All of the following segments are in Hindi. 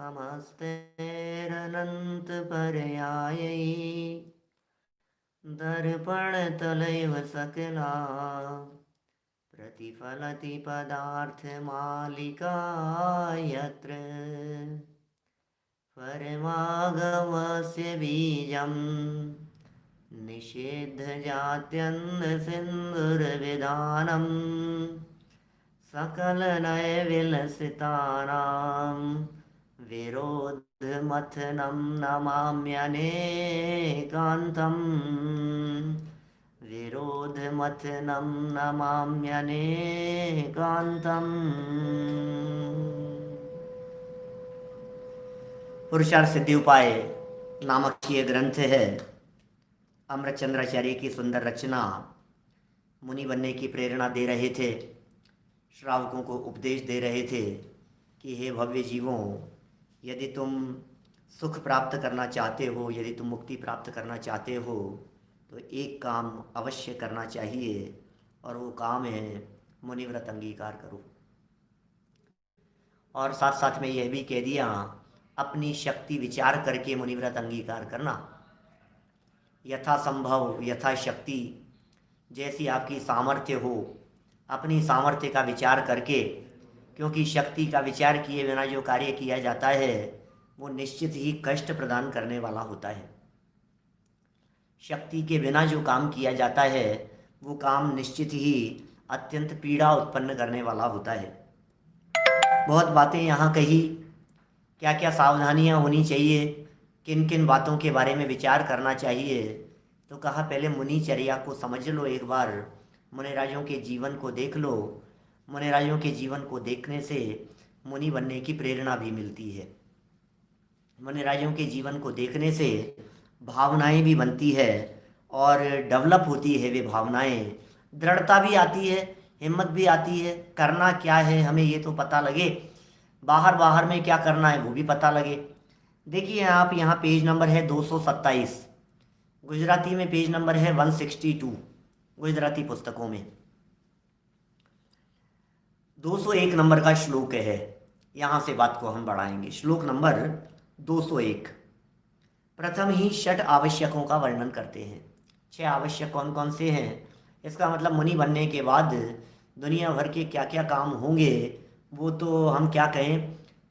समस्तैरनन्तपर्यायै दर्पणतलैव सकला प्रतिफलति पदार्थमालिका यत्र परमागमस्य बीजं निषेद्धजात्यन्धसिन्दुर्विधानं सकलनयविलसितानां विरोधमथनं नमाम्यनेकान्तम् विरोधमथनं नमाम्यनेकान्तम्। पुरुषार्थ सिद्धि उपाय नामक ये ग्रंथ है। अमृतचंद्राचार्य की सुंदर रचना। मुनि बनने की प्रेरणा दे रहे थे, श्रावकों को उपदेश दे रहे थे कि हे भव्य जीवों, यदि तुम सुख प्राप्त करना चाहते हो, यदि तुम मुक्ति प्राप्त करना चाहते हो, तो एक काम अवश्य करना चाहिए और वो काम है मुनिव्रत अंगीकार करो। और साथ साथ में यह भी कह दिया, अपनी शक्ति विचार करके मुनिव्रत अंगीकार करना। यथासंभव यथाशक्ति, जैसी आपकी सामर्थ्य हो, अपनी सामर्थ्य का विचार करके, क्योंकि शक्ति का विचार किए बिना जो कार्य किया जाता है वो निश्चित ही कष्ट प्रदान करने वाला होता है। शक्ति के बिना जो काम किया जाता है वो काम निश्चित ही अत्यंत पीड़ा उत्पन्न करने वाला होता है। बहुत बातें यहाँ कही, क्या क्या सावधानियाँ होनी चाहिए, किन किन बातों के बारे में विचार करना चाहिए। तो कहा पहले मुनिचर्या को समझ लो एक बार, मुनिराजों के जीवन को देख लो। मुनिराजों के जीवन को देखने से मुनि बनने की प्रेरणा भी मिलती है। मुनिराजों के जीवन को देखने से भावनाएं भी बनती है और डेवलप होती है वे भावनाएं, दृढ़ता भी आती है, हिम्मत भी आती है। करना क्या है हमें ये तो पता लगे, बाहर बाहर में क्या करना है वो भी पता लगे। देखिए आप यहाँ पेज नंबर है 227, गुजराती में पेज नंबर है 162, गुजराती पुस्तकों में 201 नंबर का श्लोक है। यहाँ से बात को हम बढ़ाएंगे। श्लोक नंबर 201 प्रथम ही 6 आवश्यकों का वर्णन करते हैं। 6 आवश्यक कौन कौन से हैं? इसका मतलब मुनि बनने के बाद दुनिया भर के क्या क्या काम होंगे वो तो हम क्या कहें,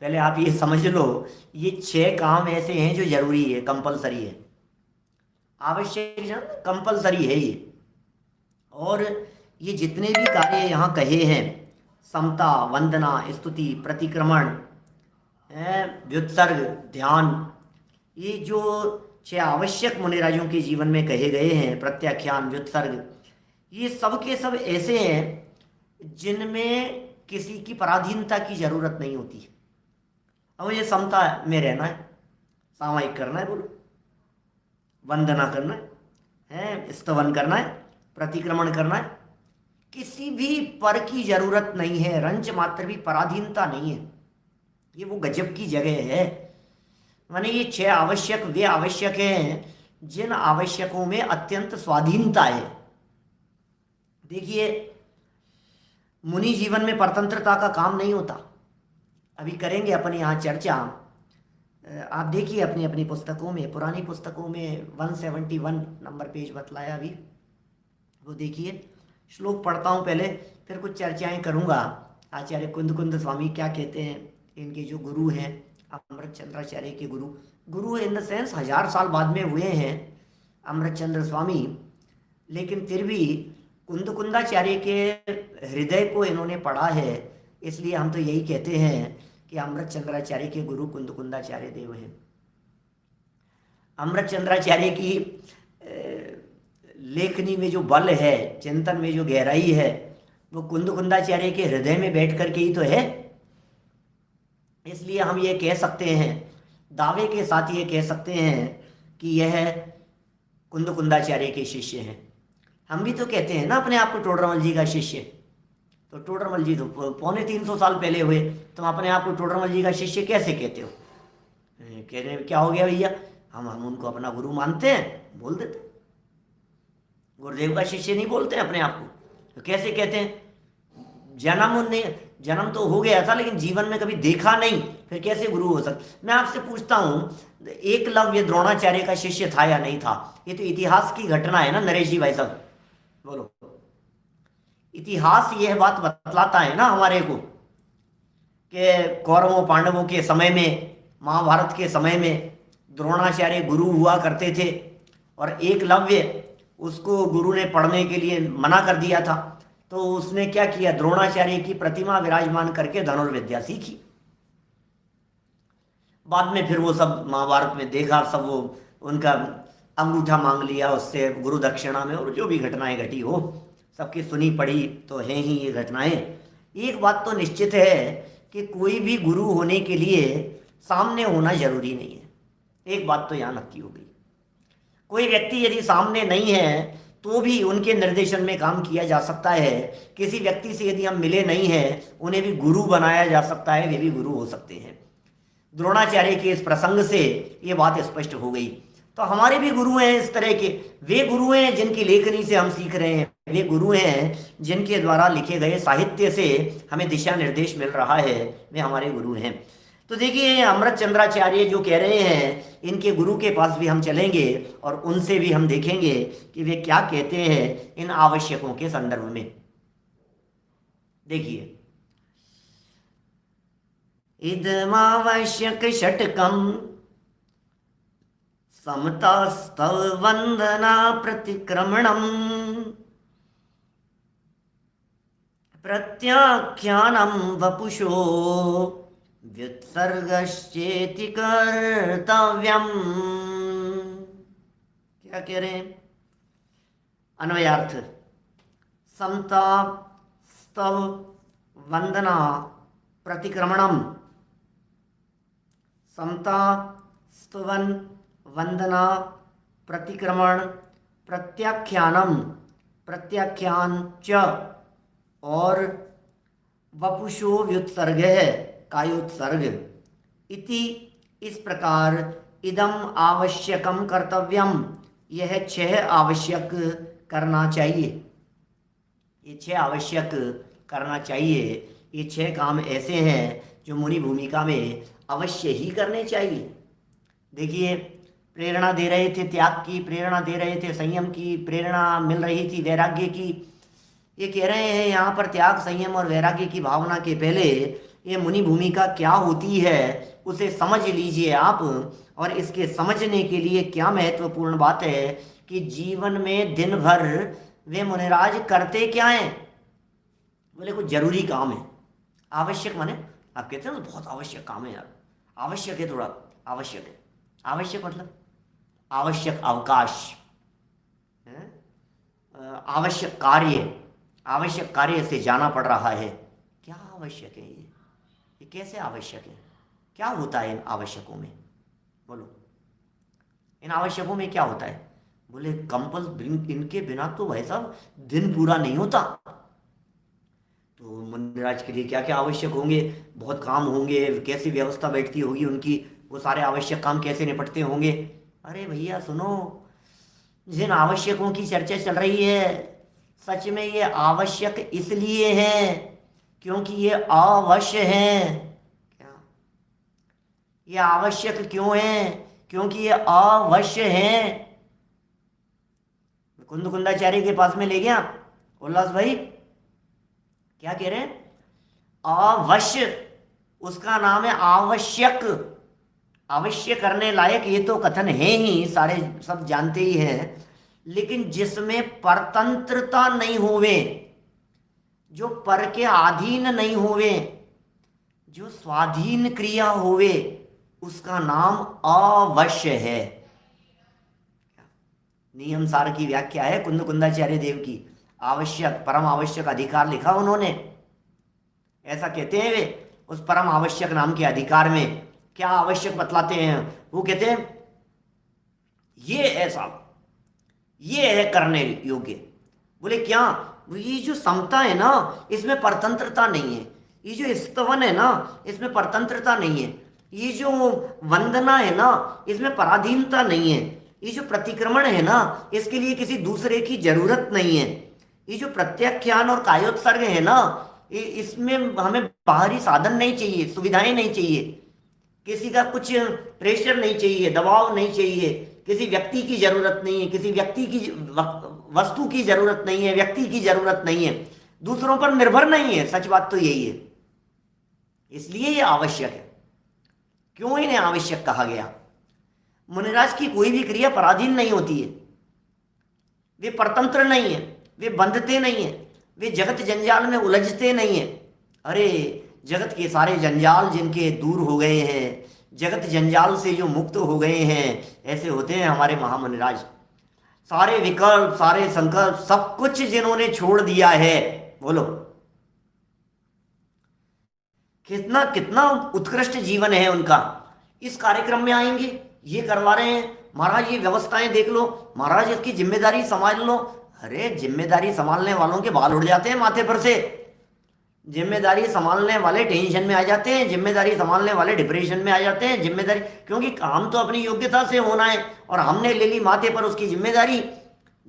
पहले आप ये समझ लो, ये 6 काम ऐसे हैं जो जरूरी है, कंपलसरी है। आवश्यक कंपलसरी है ये। और ये जितने भी कार्य यहाँ कहे हैं, समता, वंदना, स्तुति, प्रतिक्रमण, व्युत्सर्ग, ध्यान, ये जो 6 आवश्यक मुनिराजों के जीवन में कहे गए हैं, प्रत्याख्यान, व्युत्सर्ग, ये सब के सब ऐसे हैं जिनमें किसी की पराधीनता की जरूरत नहीं होती। अब मुझे समता में रहना है, सामायिक करना है, बोलो, वंदना करना है, स्तवन करना है, प्रतिक्रमण करना है, किसी भी पर की जरूरत नहीं है, रंच मात्र भी पराधीनता नहीं है। ये वो गजब की जगह है। माने ये 6 आवश्यक वे आवश्यक हैं जिन आवश्यकों में अत्यंत स्वाधीनता है। देखिए मुनि जीवन में परतंत्रता का काम नहीं होता। अभी करेंगे अपन यहाँ चर्चा। आप देखिए अपनी अपनी पुस्तकों में, पुरानी पुस्तकों में 171 नंबर पेज बतलाया अभी, वो देखिए। श्लोक पढ़ता हूँ पहले, फिर कुछ चर्चाएं करूँगा। आचार्य कुंद स्वामी क्या कहते हैं, इनके जो गुरु हैं, अमृतचंद्राचार्य के गुरु इन द सेंस 1000 साल बाद में हुए हैं अमृतचंद्र स्वामी, लेकिन फिर भी कुंदाचार्य के हृदय को इन्होंने पढ़ा है। इसलिए हम तो यही कहते हैं कि अमृतचंद्राचार्य के गुरु कुंदाचार्य देव हैं। अमृतचंद्राचार्य की लेखनी में जो बल है, चिंतन में जो गहराई है, वो कुंदाचार्य के हृदय में बैठ करके ही तो है। इसलिए हम ये कह सकते हैं, दावे के साथ ये कह सकते हैं कि यह कुंदाचार्य के शिष्य हैं। हम भी तो कहते हैं ना अपने आप को टोडरमल जी का शिष्य। तो टोडरमल जी तो 350 साल पहले हुए, तुम अपने आप को टोडरमल जी का शिष्य कैसे कहते हो? कह रहे क्या हो गया भैया, हम उनको अपना गुरु मानते हैं, बोल देते। गुरुदेव का शिष्य नहीं बोलते हैं अपने आप को, तो कैसे कहते हैं? जन्म तो हो गया था लेकिन जीवन में कभी देखा नहीं, फिर कैसे गुरु हो सकता। मैं आपसे पूछता हूँ, एकलव्य द्रोणाचार्य का शिष्य था या नहीं था? ये तो इतिहास की घटना है ना नरेश जी भाई साहब, बोलो। इतिहास यह बात बतलाता है ना हमारे को कि कौरवों पांडवों के समय में, महाभारत के समय में द्रोणाचार्य गुरु हुआ करते थे, और एकलव्य उसको गुरु ने पढ़ने के लिए मना कर दिया था, तो उसने क्या किया, द्रोणाचार्य की प्रतिमा विराजमान करके धनुर्विद्या सीखी। बाद में फिर वो सब महाभारत में देखा, सब वो उनका अंगूठा मांग लिया उससे गुरु दक्षिणा में, और जो भी घटनाएं घटी हो सबकी सुनी पढ़ी तो हैं ही ये घटनाएं। एक बात तो निश्चित है कि कोई भी गुरु होने के लिए सामने होना जरूरी नहीं है। एक बात तो यहाँ नक्की हो गई, कोई व्यक्ति यदि सामने नहीं है तो भी उनके निर्देशन में काम किया जा सकता है। किसी व्यक्ति से यदि हम मिले नहीं हैं, उन्हें भी गुरु बनाया जा सकता है, वे भी गुरु हो सकते हैं। द्रोणाचार्य के इस प्रसंग से ये बात स्पष्ट हो गई। तो हमारे भी गुरु हैं इस तरह के, वे गुरु हैं जिनकी लेखनी से हम सीख रहे हैं, वे गुरु हैं जिनके द्वारा लिखे गए साहित्य से हमें दिशा निर्देश मिल रहा है, वे हमारे गुरु हैं। तो देखिए अमृत चंद्राचार्य जो कह रहे हैं, इनके गुरु के पास भी हम चलेंगे और उनसे भी हम देखेंगे कि वे क्या कहते हैं इन आवश्यकों के संदर्भ में। देखिए, इदमावश्यक षटकम समता स्तव वंदना प्रतिक्रमणम प्रत्याख्यानम वपुषो व्युत्सर्गश्चेति कर्तव्यम। क्या कह रहे हैं? अन्वयार्थ, समता स्तव वंदना प्रतिक्रमणम, समता स्तवन वंदना प्रतिक्रमण प्रत्याख्यानम, प्रत्याख्यान च, और वपुषो व्युत्सर्ग है कायोत्सर्ग, इति इस प्रकार, इदम आवश्यकम कर्तव्यम, यह 6 आवश्यक करना चाहिए, ये 6 आवश्यक करना चाहिए। ये 6 काम ऐसे हैं जो मुनि भूमिका में अवश्य ही करने चाहिए। देखिए, प्रेरणा दे रहे थे त्याग की, प्रेरणा दे रहे थे संयम की, प्रेरणा मिल रही थी वैराग्य की। ये कह रहे हैं यहाँ पर त्याग, संयम और वैराग्य की भावना के पहले ये मुनि भूमिका क्या होती है उसे समझ लीजिए आप। और इसके समझने के लिए क्या महत्वपूर्ण बात है कि जीवन में दिन भर वे मुनिराज करते क्या हैं? बोले कुछ जरूरी काम है। आवश्यक माने, आप कहते हैं ना बहुत आवश्यक काम है यार, आवश्यक है, थोड़ा आवश्यक है। आवश्यक मतलब आवश्यक अवकाश, आवश्यक कार्य, आवश्यक कार्य से जाना पड़ रहा है। क्या आवश्यक है ये कैसे आवश्यक है? क्या होता है इन आवश्यकों में? बोलो, इन आवश्यकों में क्या होता है? बोले कंपल, इनके बिना तो भाई साहब दिन पूरा नहीं होता। तो मुनिराज के लिए क्या क्या आवश्यक होंगे? बहुत काम होंगे, कैसी व्यवस्था बैठती होगी उनकी, वो सारे आवश्यक काम कैसे निपटते होंगे। अरे भैया सुनो, जिन आवश्यकों की चर्चा चल रही है, सच में ये आवश्यक इसलिए है क्योंकि ये अवश्य हैं। क्या ये आवश्यक क्यों है? क्योंकि ये अवश्य हैं। कुंदाचार्य के पास में ले गया उल्लास भाई, क्या कह रहे हैं? अवश्य, उसका नाम है आवश्यक, अवश्य करने लायक, ये तो कथन है ही, सारे सब जानते ही हैं। लेकिन जिसमें परतंत्रता नहीं होवे, जो पर के अधीन नहीं होवे, जो स्वाधीन क्रिया होवे, उसका नाम अवश्य है। नियम सार की व्याख्या है कुंदाचार्य देव की, आवश्यक परम आवश्यक अधिकार लिखा उन्होंने। ऐसा कहते हैं वे, उस परम आवश्यक नाम के अधिकार में क्या आवश्यक बतलाते हैं? वो कहते हैं ये है साहब, ये है करने योग्य। बोले क्या? ये जो समता है ना, इसमें परतंत्रता नहीं है। ये जो स्तवन है ना, इसमें परतंत्रता नहीं है। ये जो वंदना है ना, इसमें पराधीनता नहीं है। ये जो प्रतिक्रमण है ना, इसके लिए किसी दूसरे की जरूरत नहीं है। ये जो प्रत्याख्यान और कायोत्सर्ग है ना, इसमें हमें बाहरी साधन नहीं चाहिए, सुविधाएं नहीं चाहिए, किसी का कुछ प्रेशर नहीं चाहिए, दबाव नहीं चाहिए, किसी व्यक्ति की जरूरत नहीं है, किसी व्यक्ति की वस्तु की जरूरत नहीं है, व्यक्ति की जरूरत नहीं है, दूसरों पर निर्भर नहीं है। सच बात तो यही है। इसलिए ये आवश्यक है। क्यों इन्हें आवश्यक कहा गया? मुनिराज की कोई भी क्रिया पराधीन नहीं होती है, वे परतंत्र नहीं है, वे बंधते नहीं है, वे जगत जंजाल में उलझते नहीं है। अरे जगत के सारे जंजाल जिनके दूर हो गए हैं, जगत जंजाल से जो मुक्त हो गए हैं, ऐसे होते हैं हमारे महामुनिराज। सारे विकल्प, सारे संकल्प, सब कुछ जिन्होंने छोड़ दिया है, बोलो कितना कितना उत्कृष्ट जीवन है उनका। इस कार्यक्रम में आएंगे, ये करवा रहे हैं, महाराज ये व्यवस्थाएं देख लो, महाराज इसकी जिम्मेदारी संभाल लो। अरे जिम्मेदारी संभालने वालों के बाल उड़ जाते हैं माथे पर से, जिम्मेदारी संभालने वाले टेंशन में आ जाते हैं, जिम्मेदारी संभालने वाले डिप्रेशन में आ जाते हैं। जिम्मेदारी, क्योंकि काम तो अपनी योग्यता से होना है और हमने ले ली माथे पर उसकी जिम्मेदारी।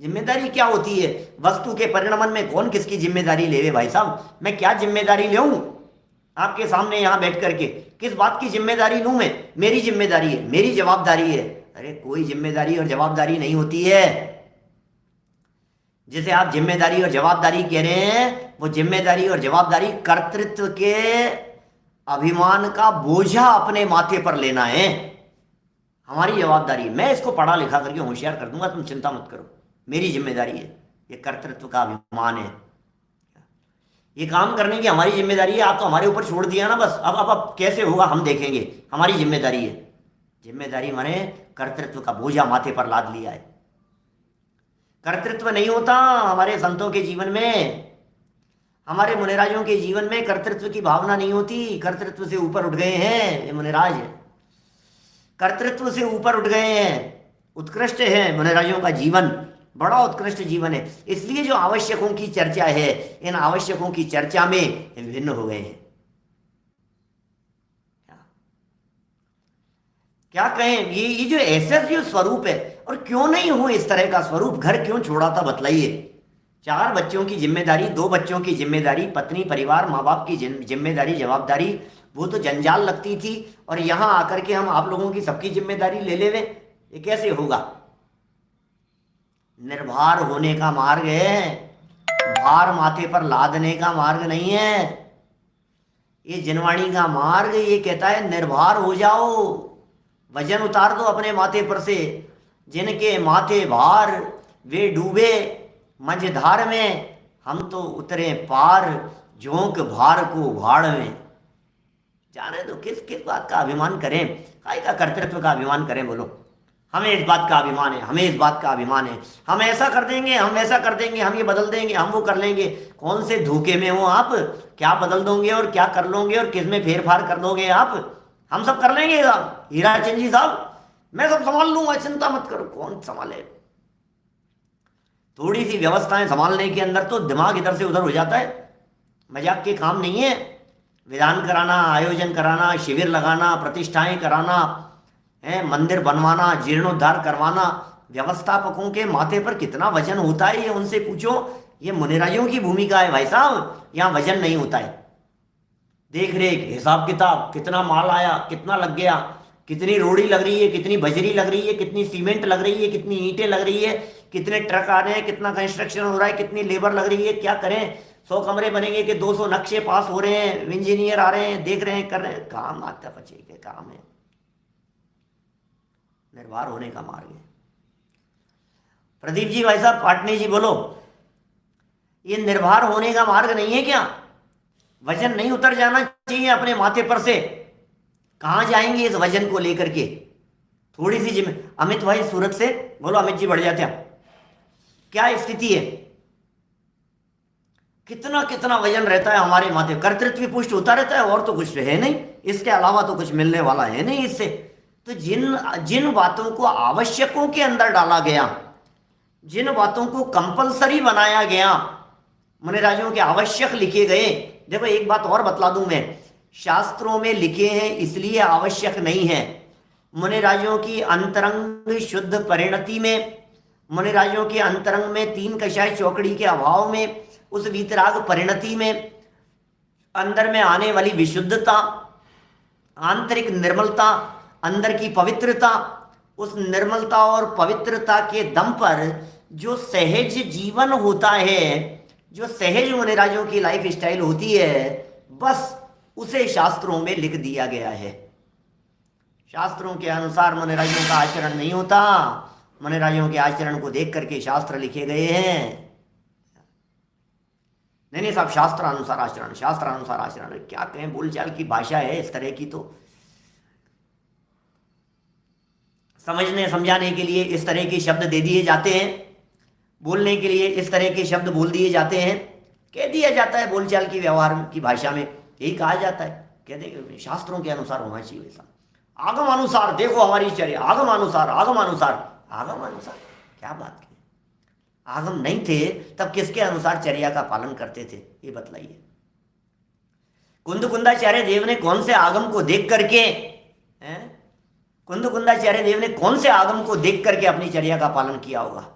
जिम्मेदारी क्या होती है? वस्तु के परिणमन में कौन किसकी जिम्मेदारी लेवे भाई साहब? मैं क्या जिम्मेदारी लूं आपके सामने यहां बैठ करके? किस बात की जिम्मेदारी लूं मैं? मेरी जिम्मेदारी है, मेरी जवाबदारी है। अरे कोई जिम्मेदारी और जवाबदारी नहीं होती है। जिसे आप जिम्मेदारी और जवाबदारी कह रहे हैं, वो जिम्मेदारी और जवाबदारी कर्तृत्व के अभिमान का बोझा अपने माथे पर लेना है, हमारी जवाबदारी। मैं इसको पढ़ा लिखा करके होशियार कर दूंगा, तुम चिंता मत करो, मेरी जिम्मेदारी है। ये कर्तृत्व का अभिमान है, ये काम करने की हमारी जिम्मेदारी है। आप तो हमारे ऊपर छोड़ दिया ना बस। अब कैसे होगा हम देखेंगे, हमारी जिम्मेदारी है। जिम्मेदारी माने कर्तृत्व का बोझा माथे पर लाद लिया है। कर्तृत्व नहीं होता हमारे संतों के जीवन में, हमारे मुनिराजों के जीवन में कर्तृत्व की भावना नहीं होती। कर्तृत्व से ऊपर उठ गए हैं ये मुनिराज, कर्तृत्व से ऊपर उठ गए हैं। उत्कृष्ट है मुनिराजों का जीवन, बड़ा उत्कृष्ट जीवन है। इसलिए जो आवश्यकों की चर्चा है, इन आवश्यकों की चर्चा में भिन्न हो गए हैं। क्या कहें, ये जो ऐसा जो स्वरूप है, और क्यों नहीं हो इस तरह का स्वरूप? घर क्यों छोड़ा था बताइए? 4 बच्चों की जिम्मेदारी, 2 बच्चों की जिम्मेदारी, पत्नी, परिवार, माँ बाप की जिम्मेदारी, जवाबदारी, वो तो जंजाल लगती थी। और यहां आकर के हम आप लोगों की सबकी जिम्मेदारी ले लेवे, ये कैसे होगा? निर्भर होने का मार्ग है, भार माथे पर लादने का मार्ग नहीं है। ये जिनवाणी का मार्ग ये कहता है निर्भर हो जाओ, वजन उतार दो अपने माथे पर से। जिनके माथे भार वे डूबे मझधार में, हम तो उतरे पार, झोंक भार को भाड़ में। जाने दो, किस किस बात का अभिमान करें, काय का कर्तृत्व का अभिमान करें? बोलो, हमें इस बात का अभिमान है, हमें इस बात का अभिमान है, हम ऐसा कर देंगे, हम वैसा कर देंगे, हम ये बदल देंगे, हम वो कर लेंगे। कौन से धोखे में हो आप? क्या बदल दोगे और क्या कर लोगे और किस में फेर फार कर दोगे आप? हम सब कर लेंगे साहब, हीराचंद जी साहब, मैं सब संभाल लूंगा, चिंता मत करो। कौन संभाले? थोड़ी सी व्यवस्थाएं संभालने के अंदर तो दिमाग इधर से उधर हो जाता है। मजाक के काम नहीं है। विधान कराना, आयोजन कराना, शिविर लगाना, प्रतिष्ठाएं कराना है, मंदिर बनवाना, जीर्णोद्धार करवाना, व्यवस्थापकों के माथे पर कितना वजन होता है ये उनसे पूछो। ये मुनिराजों की भूमिका है भाई साहब, यहाँ वजन नहीं होता है। देख रेख, हिसाब किताब, कितना माल आया, कितना लग गया, कितनी रोड़ी लग रही है, कितनी बजरी लग रही है, कितनी सीमेंट लग रही है, कितनी ईंटें लग रही है, कितने ट्रक आ रहे हैं, कितना कंस्ट्रक्शन हो रहा है, कितनी लेबर लग रही है, क्या करें, 100 कमरे बनेंगे कि 200 नक्शे पास हो रहे हैं, इंजीनियर आ रहे हैं, देख रहे हैं, कर रहे हैं। काम आता बचे के काम है, निर्भर होने का मार्ग है। प्रदीप जी, भाई साहब, पाटनी जी, बोलो, ये निर्भर होने का मार्ग नहीं है क्या? वजन नहीं उतर जाना चाहिए अपने माथे पर से? कहां जाएंगे इस वजन को लेकर के? थोड़ी सी जिम्मे। अमित भाई सूरत से, बोलो अमित जी, बढ़ जाते हैं। क्या स्थिति है? कितना कितना वजन रहता है हमारे माथे, कर्तृत्व पुष्ट होता रहता है, और तो कुछ है नहीं, इसके अलावा तो कुछ मिलने वाला है नहीं इससे। तो जिन बातों को आवश्यकों के अंदर डाला गया, जिन बातों को कंपलसरी बनाया गया, मुनिराजों के आवश्यक लिखे गए। देखो एक बात और बतला दूं मैं, शास्त्रों में लिखे हैं इसलिए आवश्यक नहीं है। मुनिराजों की अंतरंग शुद्ध परिणति में, मुनिराजों के अंतरंग में 3 कषाय चौकड़ी के अभाव में, उस वीतराग परिणति में अंदर में आने वाली विशुद्धता, आंतरिक निर्मलता, अंदर की पवित्रता, उस निर्मलता और पवित्रता के दम पर जो सहज जीवन होता है, जो सहज मुनिराजों की लाइफ स्टाइल होती है, बस उसे शास्त्रों में लिख दिया गया है। शास्त्रों के अनुसार मुनिराजों का आचरण नहीं होता, मुनिराजों के आचरण को देख करके शास्त्र लिखे गए हैं। नहीं नहीं साहब, शास्त्रानुसार आचरण, शास्त्रानुसार आचरण, क्या कहें, बोलचाल की भाषा है इस तरह की, तो समझने समझाने के लिए इस तरह के शब्द दे दिए जाते हैं, बोलने के लिए इस तरह के शब्द बोल दिए जाते हैं, कह दिया जाता है बोलचाल की व्यवहार की भाषा में, यही कहा जाता है, कहते शास्त्रों के अनुसार होना चाहिए ऐसा, आगम अनुसार देखो हमारी चर्या, आगम अनुसार, आगम अनुसार, आगम अनुसार, क्या बात की, आगम नहीं थे तब किसके अनुसार चर्या का पालन करते थे, ये बतलाइए। कुंदकुंदाचार्य देव ने कौन से आगम को देख करके, कुंदकुंदाचार्य देव ने कौन से आगम को देख करके अपनी चर्या का पालन किया होगा?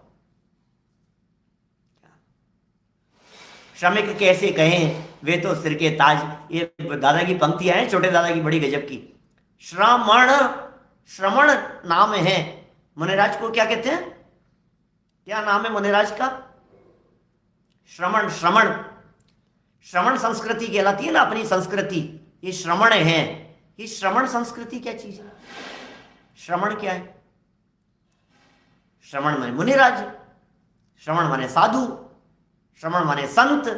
श्रमिक कैसे कहें वे तो सिर के ताज, ये दादा की पंक्तियां हैं, छोटे दादा की, बड़ी गजब की। श्रमण, श्रमण नाम है मुनिराज को, क्या कहते हैं, क्या नाम है मुनिराज का? श्रमण, श्रमण, श्रमण संस्कृति कहलाती है ना अपनी संस्कृति, ये श्रमण है। ये श्रमण संस्कृति क्या चीज है? श्रमण क्या है? श्रमण माने मुनिराज, श्रमण माने साधु, श्रमण माने संत।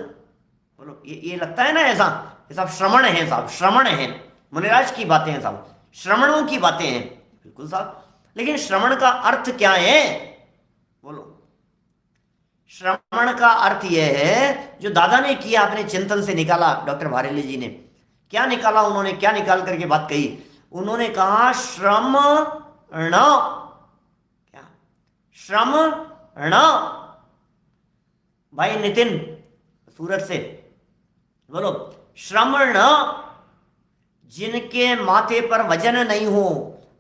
बोलो ये लगता है ना ऐसा, ये सब श्रमण है साहब, श्रमण है, मुनिराज की बातें हैं साहब, श्रमणों की बातें हैं, बिल्कुल साहब। लेकिन श्रमण का अर्थ क्या है? बोलो, श्रमण का अर्थ यह है जो दादा ने किया, अपने चिंतन से निकाला, डॉक्टर भारती जी ने क्या निकाला, उन्होंने क्या निकाल करके बात कही, उन्होंने कहा श्रमण, क्या श्रमण। भाई नितिन सूरत से बोलो, श्रमण, जिनके माथे पर वजन नहीं हो,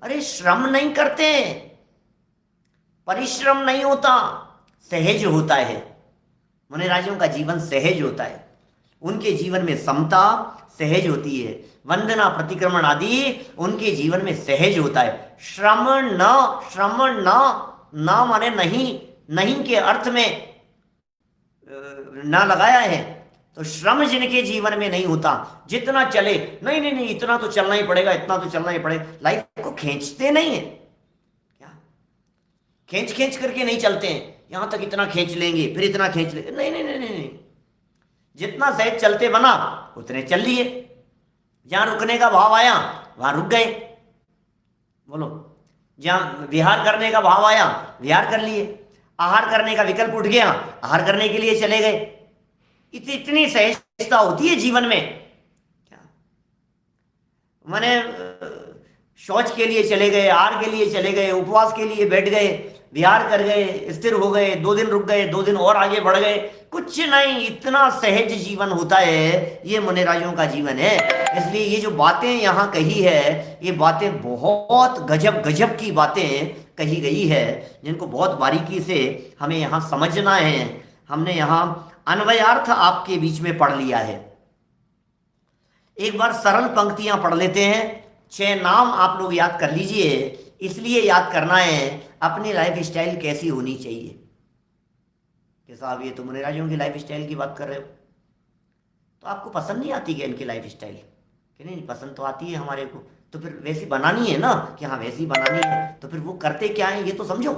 अरे श्रम नहीं करते, परिश्रम नहीं होता, सहज होता है। मुनिराजों का जीवन सहज होता है, उनके जीवन में समता सहज होती है, वंदना प्रतिक्रमण आदि उनके जीवन में सहज होता है। श्रम न, श्रम न माने नहीं, नहीं के अर्थ में ना लगाया है, तो श्रम जिनके जीवन में नहीं होता, जितना चले, नहीं नहीं नहीं इतना तो चलना ही पड़ेगा, इतना तो चलना ही पड़ेगा, लाइफ को खींचते नहीं है क्या, खींच खींच करके नहीं चलते हैं, यहां तक इतना खींच लेंगे फिर इतना खींच लेंगे, नहीं नहीं नहीं नहीं, जितना सहज चलते बना उतने चल लिए, जहां रुकने का भाव आया वहां रुक गए। बोलो, जहां विहार करने का भाव आया विहार कर लिए, आहार करने का विकल्प उठ गया आहार करने के लिए चले गए। इतनी सहजता होती है जीवन में, क्या माने शौच के लिए चले गए, आहार के लिए चले गए, उपवास के लिए बैठ गए, विहार कर गए, स्थिर हो गए, 2 दिन रुक गए, 2 दिन और आगे बढ़ गए, कुछ नहीं, इतना सहज जीवन होता है, ये मुनिराजों का जीवन है। इसलिए ये जो बातें यहाँ कही है, ये बातें बहुत गजब गजब की बातें कही गई है, जिनको बहुत बारीकी से हमें यहाँ समझना है। हमने यहाँ अन्वयार्थ आपके बीच में पढ़ लिया है। एक बार सरल पंक्तियां पढ़ लेते हैं, 6 नाम आप लोग याद कर लीजिए। इसलिए याद करना है अपनी लाइफ स्टाइल कैसी होनी चाहिए। कि साहब ये तो मुनिराजों की लाइफ स्टाइल की बात कर रहे हो, तो आपको पसंद नहीं आती क्या इनकी लाइफ स्टाइल? कि नहीं पसंद तो आती है हमारे को, तो फिर वैसी बनानी है ना, कि हाँ वैसी बनानी है, तो फिर वो करते क्या है ये तो समझो।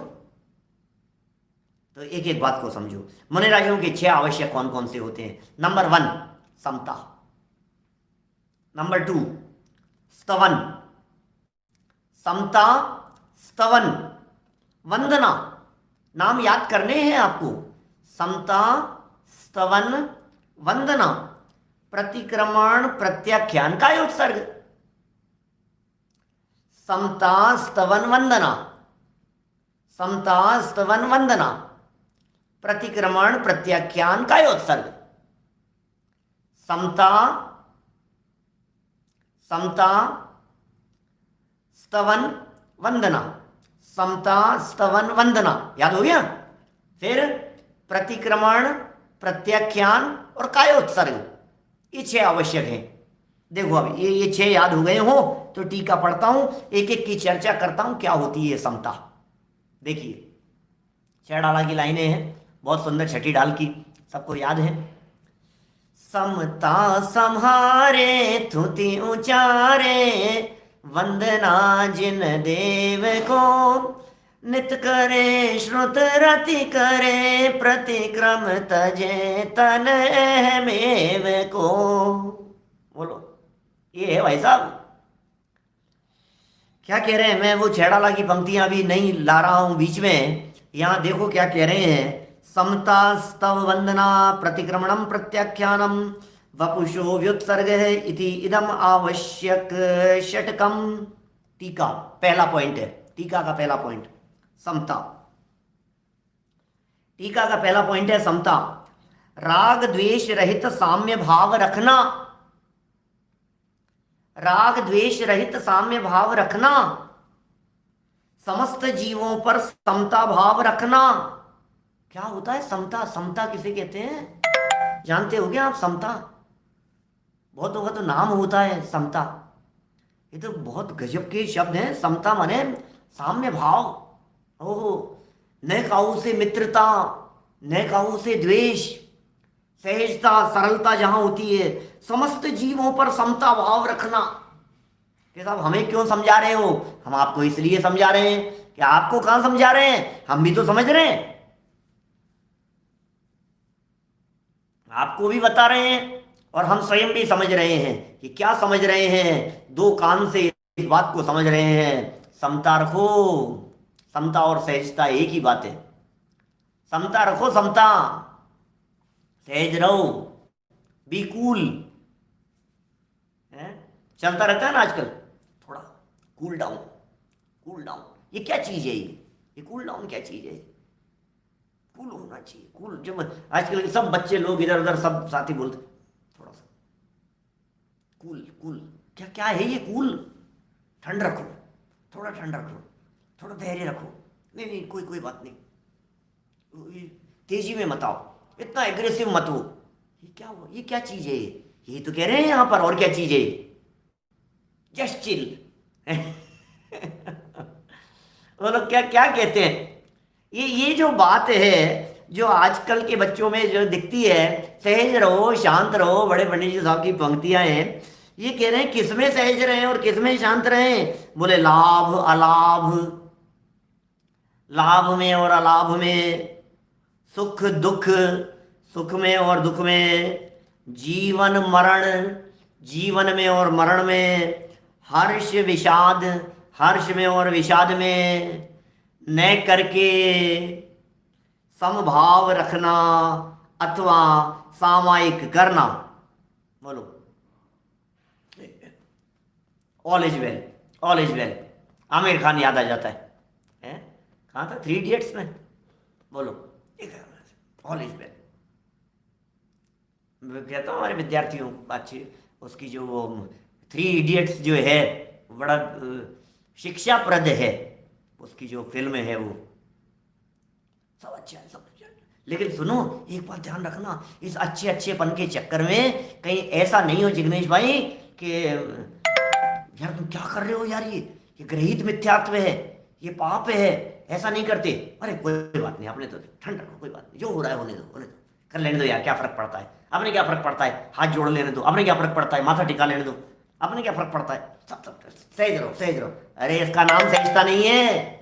तो एक एक बात को समझो। मुनिराजों के 6 आवश्यक कौन कौन से होते हैं? नंबर 1 समता, नंबर 2 स्तवन, समता, स्तवन, वंदना, नाम याद करने हैं आपको, समता, स्तवन, वंदना, प्रतिक्रमण, प्रत्याख्यान का उत्सर्ग, समता, स्तवन, वंदना, समता, स्तवन, वंदना, प्रतिक्रमण, प्रत्याख्यान का उत्सर्ग, समता, समता, स्तवन, वंदना, समता, स्तवन, वंदना, याद हो गया? फिर प्रतिक्रमण, प्रत्याख्यान और कायोत्सर्ग, ये 6 आवश्यक हैं। देखो अब ये 6 याद हो गए हो तो टीका पढ़ता हूं, एक एक की चर्चा करता हूं क्या होती है समता। देखिए 6 डाला की लाइनें हैं, बहुत सुंदर, छठी डाल की सबको याद है। समता सम्हारे थुति उचारे, वंदना जिन देव को, नित करे श्रुत रति करे, प्रतिक्रम तजे तन अहमेव को। बोलो ये है भाई साहब, क्या कह रहे हैं। मैं वो 6 डाला की पंक्तियां अभी नहीं ला रहा हूं बीच में, यहां देखो क्या कह रहे हैं। समता स्तव वंदना प्रतिक्रमणम प्रत्याख्यानम वपुषो व्युत्सर्ग इति इदम आवश्यक षटकम। टीका पहला पॉइंट है, टीका का पहला पॉइंट समता। टीका का पहला पॉइंट है समता। राग द्वेष रहित साम्य भाव रखना, राग द्वेष रहित साम्य भाव रखना, समस्त जीवों पर समता भाव रखना। क्या होता है समता? समता किसे कहते हैं जानते हो क्या आप? समता बहुतों का तो नाम होता है समता, ये तो बहुत गजब के शब्द हैं। समता माने साम्य भाव। ओहो, न काहू से मित्रता, न काहू से द्वेष, सहजता सरलता जहां होती है, समस्त जीवों पर समता भाव रखना। कि साहब हमें क्यों समझा रहे हो? हम आपको इसलिए समझा रहे हैं कि आपको कहां समझा रहे हैं, हम भी तो समझ रहे हैं, आपको भी बता रहे हैं और हम स्वयं भी समझ रहे हैं कि क्या समझ रहे हैं। 2 कान से इस बात को समझ रहे हैं, समता रखो। समता और सहजता एक ही बात है। समता रखो, समता, सहज रहो, बी कूल। चलता रहता है ना आजकल, थोड़ा कूल डाउन, कूल डाउन। ये क्या चीज है? ये कूल डाउन क्या चीज है? कूल होना चाहिए, कूल। जब आजकल के सब बच्चे लोग इधर उधर सब साथी बोलते थोड़ा सा कूल कूल, क्या क्या है ये कूल? ठंड रखो, थोड़ा ठंड रखो, थोड़ा धैर्य रखो। नहीं नहीं कोई कोई बात नहीं, तेजी में मत आओ, इतना एग्रेसिव मत हो। ये क्या हुआ? ये क्या चीज है? ये तो कह रहे हैं यहां पर, और क्या चीज है? Just chill. वो लोग क्या क्या कहते हैं? ये जो बात है जो आजकल के बच्चों में जो दिखती है, सहज रहो शांत रहो, बड़े पंडित जी साहब की पंक्तियां हैं, ये कह रहे हैं किसमें सहज रहें और किसमें शांत रहें? बोले लाभ अलाभ, लाभ में और अलाभ में, सुख दुख, सुख में और दुख में, जीवन मरण, जीवन में और मरण में, हर्ष विषाद, हर्ष में और विषाद में, न करके समभाव रखना अथवा सामायिक करना। बोलो all is well, all is well. Aamir Khan याद आ जाता है? कहाँ था? 3 इडियट्स में। बोलो ऑल इज वेल। मैं कहता हूँ हमारे विद्यार्थियों अच्छी उसकी जो 3 इडियट्स जो है बड़ा शिक्षाप्रद है, उसकी जो फिल्म है वो सब अच्छा है, सब अच्छा है। लेकिन सुनो एक बात ध्यान रखना, इस अच्छे अच्छेपन के चक्कर में कहीं ऐसा नहीं हो जिग्नेश भाई कि यार तुम क्या कर रहे हो यार, ये ग्रहित मिथ्यात्व है, ये पाप है, ऐसा नहीं करते। अरे कोई बात नहीं, आपने तो ठंड रखो, कोई बात नहीं, जो हो रहा है होने दो, होने दो, कर लेने दो यार, क्या फर्क पड़ता है? अपने क्या फर्क पड़ता है? हाथ जोड़ लेने दो, अपने क्या फर्क पड़ता है? माथा टिका लेने दो, अपने क्या फर्क पड़ता है? सब सब सहज रहो, सहज रहो। अरे इसका नाम सहजता नहीं है।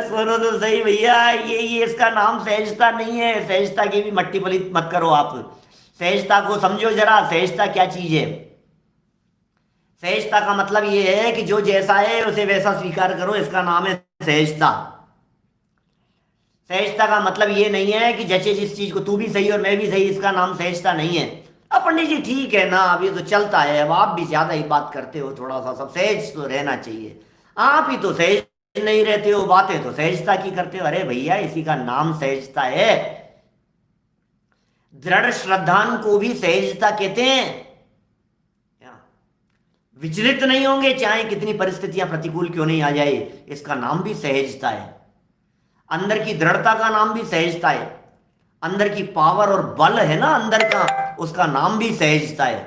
सुनो तो सही भैया, ये इसका नाम सहजता नहीं है। सहजता की भी मट्टी पलीत मत करो आप। सहजता को समझो जरा, सहजता क्या चीज है? सहजता का मतलब ये है कि जो जैसा है उसे वैसा स्वीकार करो, इसका नाम है सहजता। सहजता का मतलब ये नहीं है कि जैसे जिस चीज को तू भी सही और मैं भी सही, इसका नाम सहजता नहीं है। अब पंडित जी ठीक है ना, अब ये तो चलता है, अब आप भी ज्यादा ही बात करते हो, थोड़ा सा सब सहज तो रहना चाहिए। आप ही तो सहज नहीं रहते हो, बातें तो सहजता की करते हो। अरे भैया इसी का नाम सहजता है। दृढ़ श्रद्धान को भी सहजता कहते हैं। विचलित नहीं होंगे चाहे कितनी परिस्थितियां प्रतिकूल क्यों नहीं आ जाए, इसका नाम भी सहजता है। अंदर की दृढ़ता का नाम भी सहजता है। अंदर की पावर और बल है ना अंदर का, उसका नाम भी सहजता है।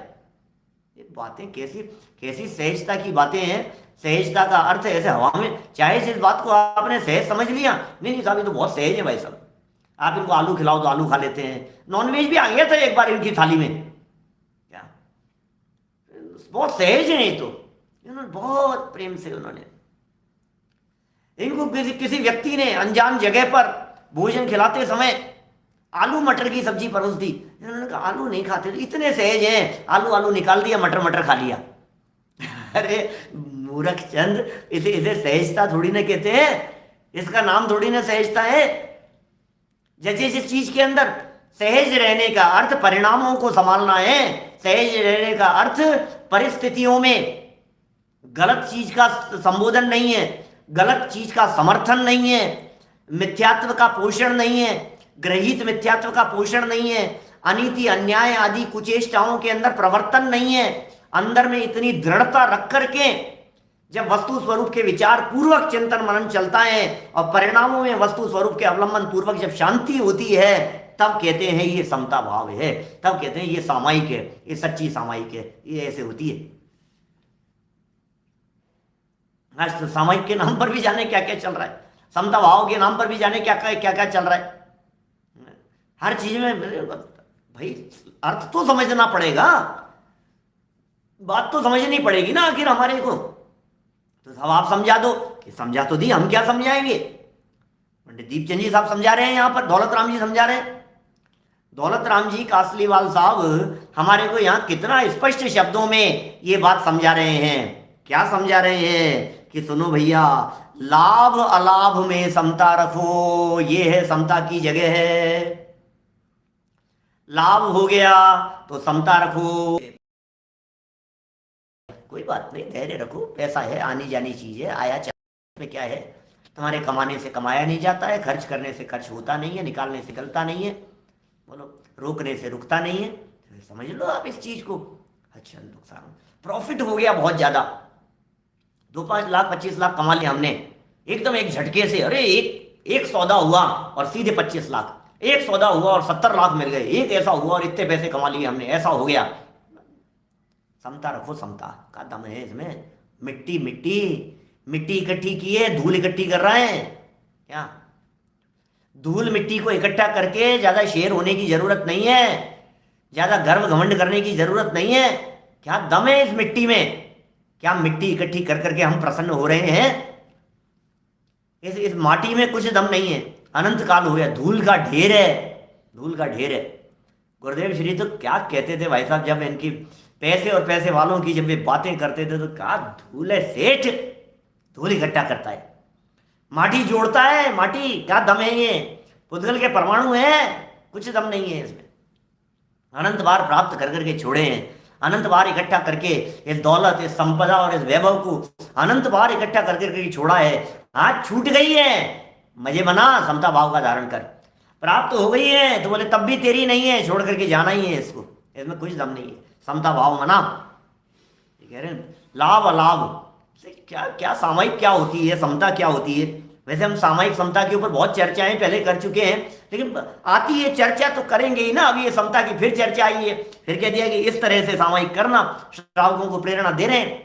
ये बातें कैसी कैसी सहजता की बातें हैं। सहजता का अर्थ ऐसे हवा में, चाहे जिस बात को आपने सहज समझ लिया, नहीं नहीं साहब ये तो बहुत सहज है भाई साहब, आप इनको आलू खिलाओ तो आलू खा लेते हैं, नॉनवेज भी आ गया था एक बार इनकी थाली में, क्या बहुत सहज है ये तो। इन्होंने बहुत प्रेम से उन्होंने, इनको किसी किसी व्यक्ति ने अनजान जगह पर भोजन खिलाते समय आलू मटर की सब्जी परोस दी, इन्होंने कहा आलू नहीं खाते, इतने सहज हैं, आलू आलू निकाल दिया, मटर मटर खा लिया। अरे मूर्ख चंद, इसे इसे सहजता थोड़ी ना कहते हैं, इसका नाम थोड़ी ना सहजता है। जैसे जिस चीज के अंदर सहज रहने का अर्थ परिणामों को संभालना है, सहज रहने का अर्थ परिस्थितियों में गलत चीज का संबोधन नहीं है, गलत चीज का समर्थन नहीं है, मिथ्यात्व का पोषण नहीं है, ग्रहित मिथ्यात्व का पोषण नहीं है, अनीति अन्याय आदि कुचेष्टाओं के अंदर प्रवर्तन नहीं है। अंदर में इतनी दृढ़ता रख करके जब वस्तु स्वरूप के विचार पूर्वक चिंतन मनन चलता है और परिणामों में वस्तु स्वरूप के अवलंबन पूर्वक जब शांति होती है, तब कहते हैं ये समता भाव है, तब कहते हैं ये सामायिक है, ये सच्ची सामायिक है, ये ऐसे होती है। आज तो सामायिक के नाम पर भी जाने क्या क्या चल रहा है, समता भाव के नाम पर भी जाने क्या क्या चल रहा है। हर चीज में भाई अर्थ तो समझना पड़ेगा, बात तो समझनी पड़ेगी ना आखिर हमारे को। तो साहब आप समझा दो, कि समझा तो दी, हम क्या समझाएंगे। पंडित दीपचंद जी साहब समझा रहे हैं, यहाँ पर दौलत राम जी समझा रहे हैं। दौलत राम जी कासलीवाल साहब हमारे को यहाँ कितना स्पष्ट शब्दों में ये बात समझा रहे हैं। क्या समझा रहे हैं कि सुनो भैया, लाभ अलाभ में समता रखो, ये है समता की जगह है। लाभ हो गया तो समता रखो, कोई बात नहीं, धैर्य रखो, पैसा है, आनी जानी चीज है, आया चला में क्या है, तुम्हारे कमाने से कमाया नहीं जाता है, खर्च करने से खर्च होता नहीं है, निकालने से निकलता नहीं है, बोलो रोकने से रुकता नहीं है। तो समझ लो आप इस चीज को। अच्छा नुकसान प्रॉफिट हो गया बहुत ज्यादा, 2-5 लाख 25 लाख कमा लिया हमने एकदम एक झटके से। अरे एक सौदा हुआ और सीधे 25 लाख, एक सौदा हुआ और 70 लाख मिल गए, एक ऐसा हुआ और इतने पैसे कमा लिए हमने, ऐसा हो गया। समता रखो, समता का दम है इसमें। मिट्टी मिट्टी मिट्टी इकट्ठी की है, धूल इकट्ठी कर रहा है क्या। धूल मिट्टी को इकट्ठा करके ज्यादा शेर होने की जरूरत नहीं है, ज्यादा गर्व घमंड करने की जरूरत नहीं है। क्या दम है इस मिट्टी में, क्या मिट्टी इकट्ठी कर करके हम प्रसन्न हो रहे हैं। इस माटी में कुछ दम नहीं है, अनंत काल हो गया, धूल का ढेर है, धूल का ढेर है। गुरुदेव श्री तो क्या कहते थे भाई साहब, जब इनकी पैसे और पैसे वालों की जब वे बातें करते थे तो क्या धूल है सेठ, धूल इकट्ठा करता है, माटी जोड़ता है, माटी क्या दम है ये, पुद्गल के परमाणु है, कुछ दम नहीं है इसमें। अनंत बार प्राप्त कर करके छोड़े हैं, अनंत बार इकट्ठा करके इस दौलत, इस संपदा और इस वैभव को अनंत बार इकट्ठा कर करके छोड़ा है। आज छूट गई है, मजे बना, समता भाव का धारण कर। प्राप्त हो गई है तो बोले तब भी तेरी नहीं है, छोड़ करके जाना ही है इसको, इसमें कुछ दम नहीं है। समता भाव मना, कह रहे हैं लाभ अलाभ से क्या क्या सामायिक क्या होती है, समता क्या होती है। वैसे हम सामायिक समता के ऊपर बहुत चर्चाएं पहले कर चुके हैं, लेकिन आती है चर्चा तो करेंगे ही ना। अभी ये समता की फिर चर्चा आई है, फिर कह दिया कि इस तरह से सामायिक करना, श्रावकों को प्रेरणा दे रहे हैं।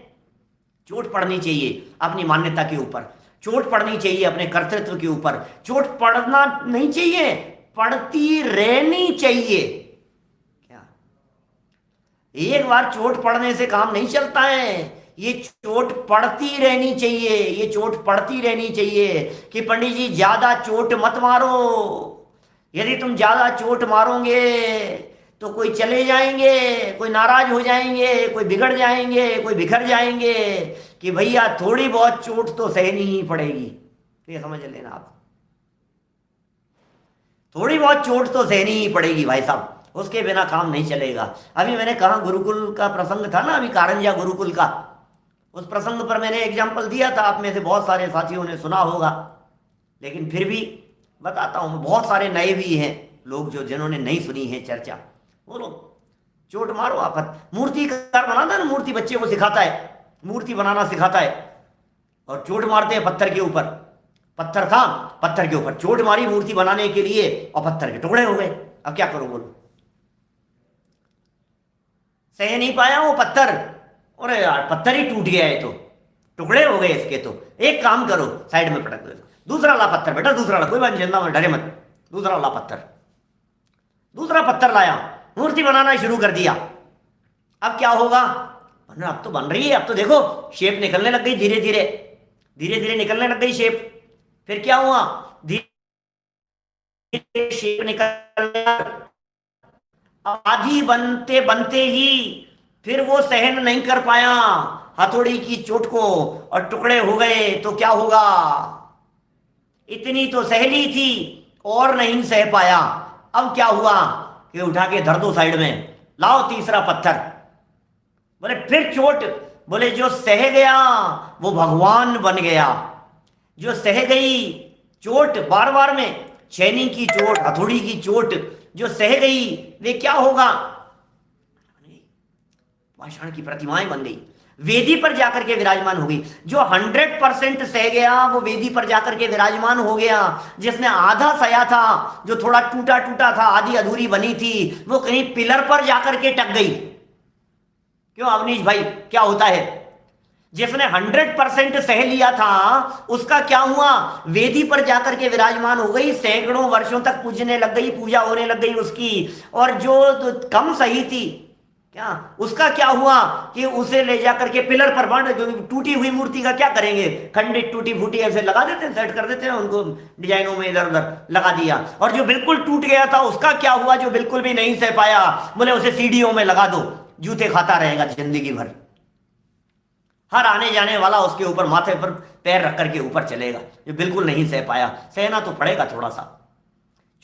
चोट पड़नी चाहिए अपनी मान्यता के ऊपर, चोट पड़नी चाहिए अपने कर्तृत्व के ऊपर, चोट पड़ना नहीं चाहिए, पड़ती रहनी चाहिए। क्या एक बार चोट पड़ने से काम नहीं चलता है, ये चोट पड़ती रहनी चाहिए, ये चोट पड़ती रहनी चाहिए कि पंडित जी ज्यादा चोट मत मारो। यदि तुम ज्यादा चोट मारोगे तो कोई चले जाएंगे, कोई नाराज हो जाएंगे, कोई बिगड़ जाएंगे, कोई बिखर जाएंगे कि भैया थोड़ी बहुत चोट तो सहनी ही पड़ेगी। तो ये समझ लेना आप, थोड़ी बहुत चोट तो सहनी ही पड़ेगी भाई साहब, उसके बिना काम नहीं चलेगा। अभी मैंने कहा गुरुकुल का प्रसंग था ना, अभी कारंजा गुरुकुल का, उस प्रसंग पर मैंने एग्जाम्पल दिया था, आप में से बहुत सारे साथियों ने सुना होगा, लेकिन फिर भी बताता हूं। बहुत सारे नए भी हैं लोग जो जिन्होंने नहीं सुनी है चर्चा, वो लोग चोट मारो आप। मूर्तिकार बनाता है ना, मूर्ति बच्चे को सिखाता है, मूर्ति बनाना सिखाता है, और चोट मारते हैं पत्थर के ऊपर, पत्थर था, पत्थर के ऊपर चोट मारी मूर्ति बनाने के लिए और पत्थर के टुकड़े हो गए। अब क्या करो बोलो, सह नहीं पाया वो पत्थर। अरे यार पत्थर ही टूट गया है, तो टुकड़े हो गए इसके। तो एक काम करो, साइड में पटक दो इसको। दूसरा ला पत्थर बेटा, दूसरा ला, कोई बात नहीं, चिंता मत, डरे मत। दूसरा ला पत्थर, दूसरा पत्थर लाया, मूर्ति बनाना शुरू कर दिया। अब क्या होगा, अब तो बन रही है, अब तो देखो शेप निकलने लग गई, धीरे धीरे धीरे धीरे निकलने लग गई शेप। फिर क्या हुआ, धीरे शेप निकल, आधी बनते बनते ही फिर वो सहन नहीं कर पाया हथौड़ी की चोट को और टुकड़े हो गए। तो क्या होगा, इतनी तो सहली थी और नहीं सह पाया। अब क्या हुआ कि उठा के धर दो साइड में, लाओ तीसरा पत्थर। बोले फिर चोट, बोले जो सह गया वो भगवान बन गया। जो सह गई चोट बार बार में, छेनी की चोट, हथौड़ी की चोट जो सह गई, वे क्या होगा, पाषाण की प्रतिमाएं बन गई, वेदी पर जाकर के विराजमान हो गई। जो 100% सह गया वो वेदी पर जाकर के विराजमान हो गया। जिसने आधा सया था, जो थोड़ा टूटा टूटा था, आधी अधूरी बनी थी, वो कहीं पिलर पर जाकर के टक गई। क्यों अवनीश भाई, क्या होता है, जिसने 100% सह लिया था उसका क्या हुआ, वेदी पर जाकर के विराजमान हो गई, सैकड़ों वर्षों तक पूजने लग गई, पूजा होने लग गई उसकी। और जो कम सही थी, क्या उसका क्या हुआ कि उसे ले जाकर के पिलर पर बांध, टूटी हुई मूर्ति का क्या करेंगे, खंडित टूटी फूटी ऐसे लगा देते हैं, सेट कर देते हैं उनको डिजाइनों में, इधर उधर लगा दिया। और जो बिल्कुल टूट गया था उसका क्या हुआ, जो बिल्कुल भी नहीं सह पाया, बोले उसे सीढ़ियों में लगा दो, जूते खाता रहेगा जिंदगी भर। हर आने जाने वाला उसके ऊपर माथे पर पैर रख करके ऊपर चलेगा। जो बिल्कुल नहीं सह पाया, सहना तो पड़ेगा, थोड़ा सा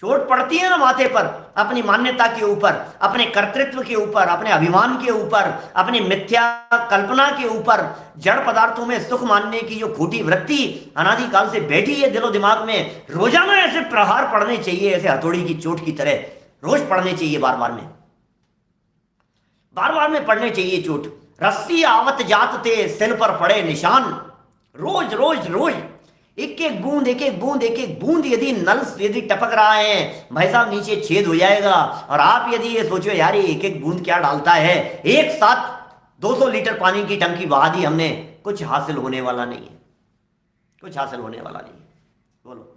चोट पड़ती है ना माथे पर, अपनी मान्यता के ऊपर, अपने कर्तृत्व के ऊपर, अपने अभिमान के ऊपर, अपनी मिथ्या कल्पना के ऊपर, जड़ पदार्थों में सुख मानने की जो खोटी वृत्ति अनादिकाल से बैठी है दिलो दिमाग में, रोजाना ऐसे प्रहार पड़ने चाहिए, ऐसे हथौड़ी की चोट की तरह रोज पड़ने चाहिए, बार बार में पड़ने चाहिए चोट। रस्सी आवत जात ते सिल पर पड़े निशान, रोज रोज रोज एक एक बूंद यदि नल यदि टपक रहा है भाई साहब, नीचे छेद हो जाएगा। और आप यदि ये सोचो यार ये एक एक बूंद क्या डालता है, एक साथ 200 लीटर पानी की टंकी बहा दी हमने, कुछ हासिल होने वाला नहीं है, कुछ हासिल होने वाला नहीं है। बोलो,